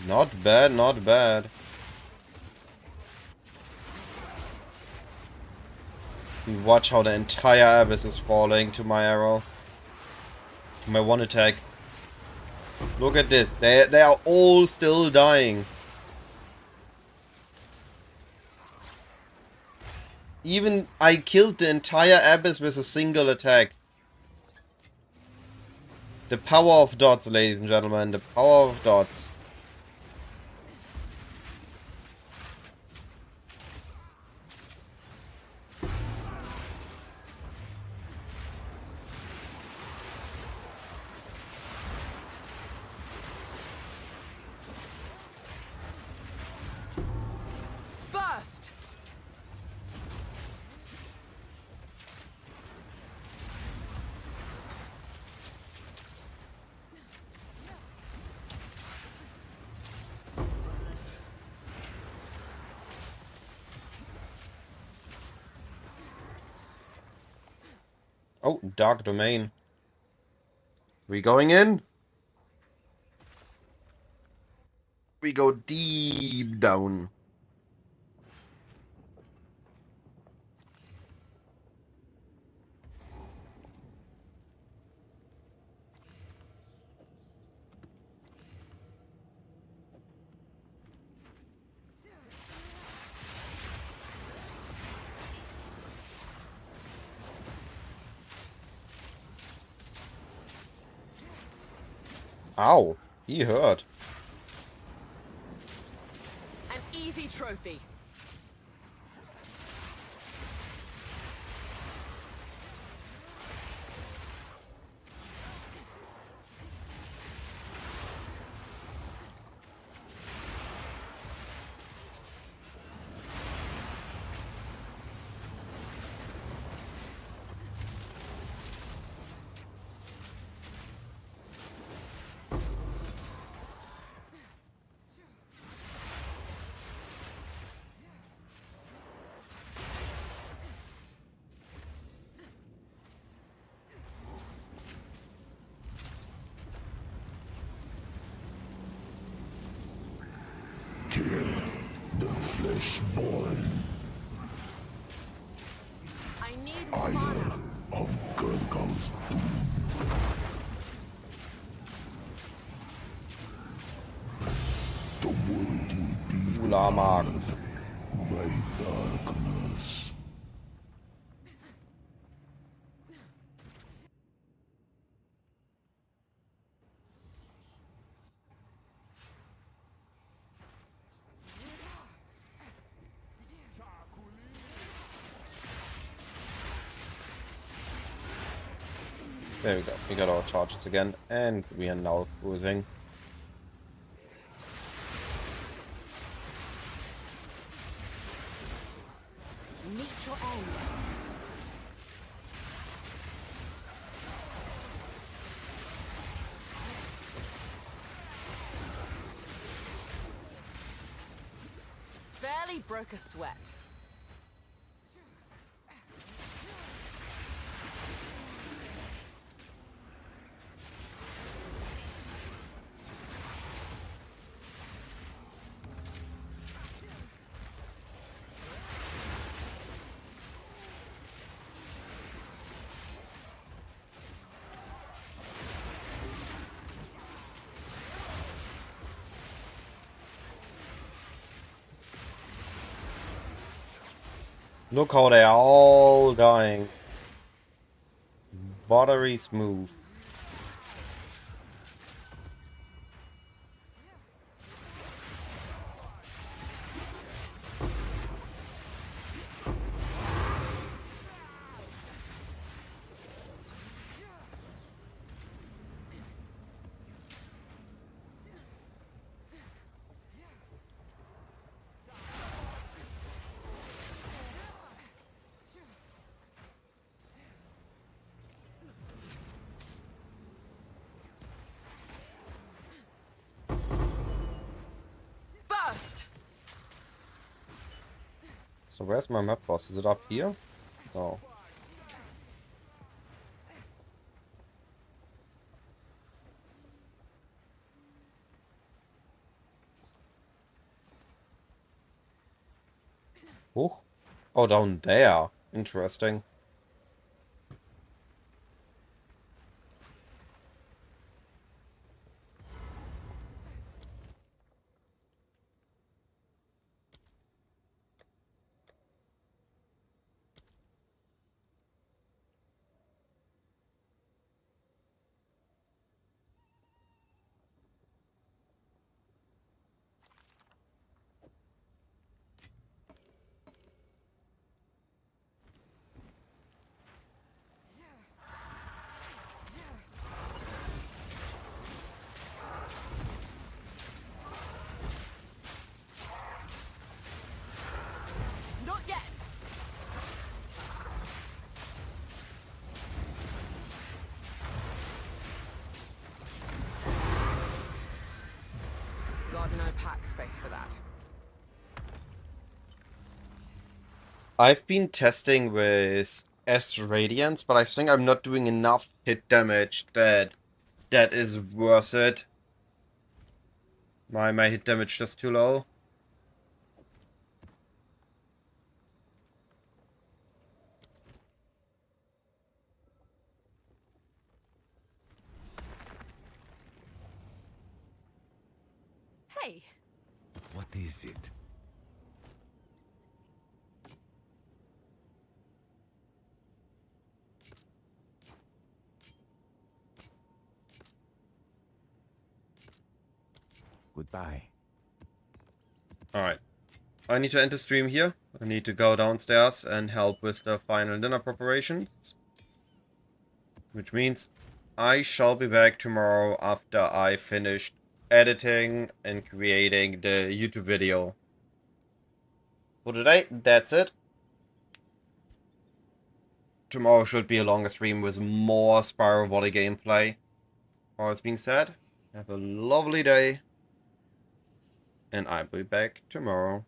Not bad, not bad. Watch how the entire abyss is falling to my arrow. To my one attack. Look at this. They are all still dying. Even I killed the entire abyss with a single attack. The power of dots, ladies and gentlemen. The power of dots. Burst! Oh, dark domain. We going in? We go deep down. Ow, he hurt. An easy trophy. Kill the fleshborn. I need Ire mana. of Gurgle's doom. The world will be Ulamak. devoured by darkness. There we go. We got our charges again, and we are now cruising. Meet your end. Barely broke a sweat. Look how they are all dying. Buttery smooth. Burst! So where's my map boss? Is it up here? No. Oh, down there. Interesting. Not yet. Got no pack space for that. I've been testing with S Radiance, but I think I'm not doing enough hit damage that is worth it. My hit damage just too low. Hey, What is it? Goodbye. Alright. I need to end the stream here. I need to go downstairs and help with the final dinner preparations. Which means I shall be back tomorrow after I finished editing and creating the YouTube video. For today, that's it. Tomorrow should be a longer stream with more Spyro Volley gameplay. All that's being said, have a lovely day. And I'll be back tomorrow.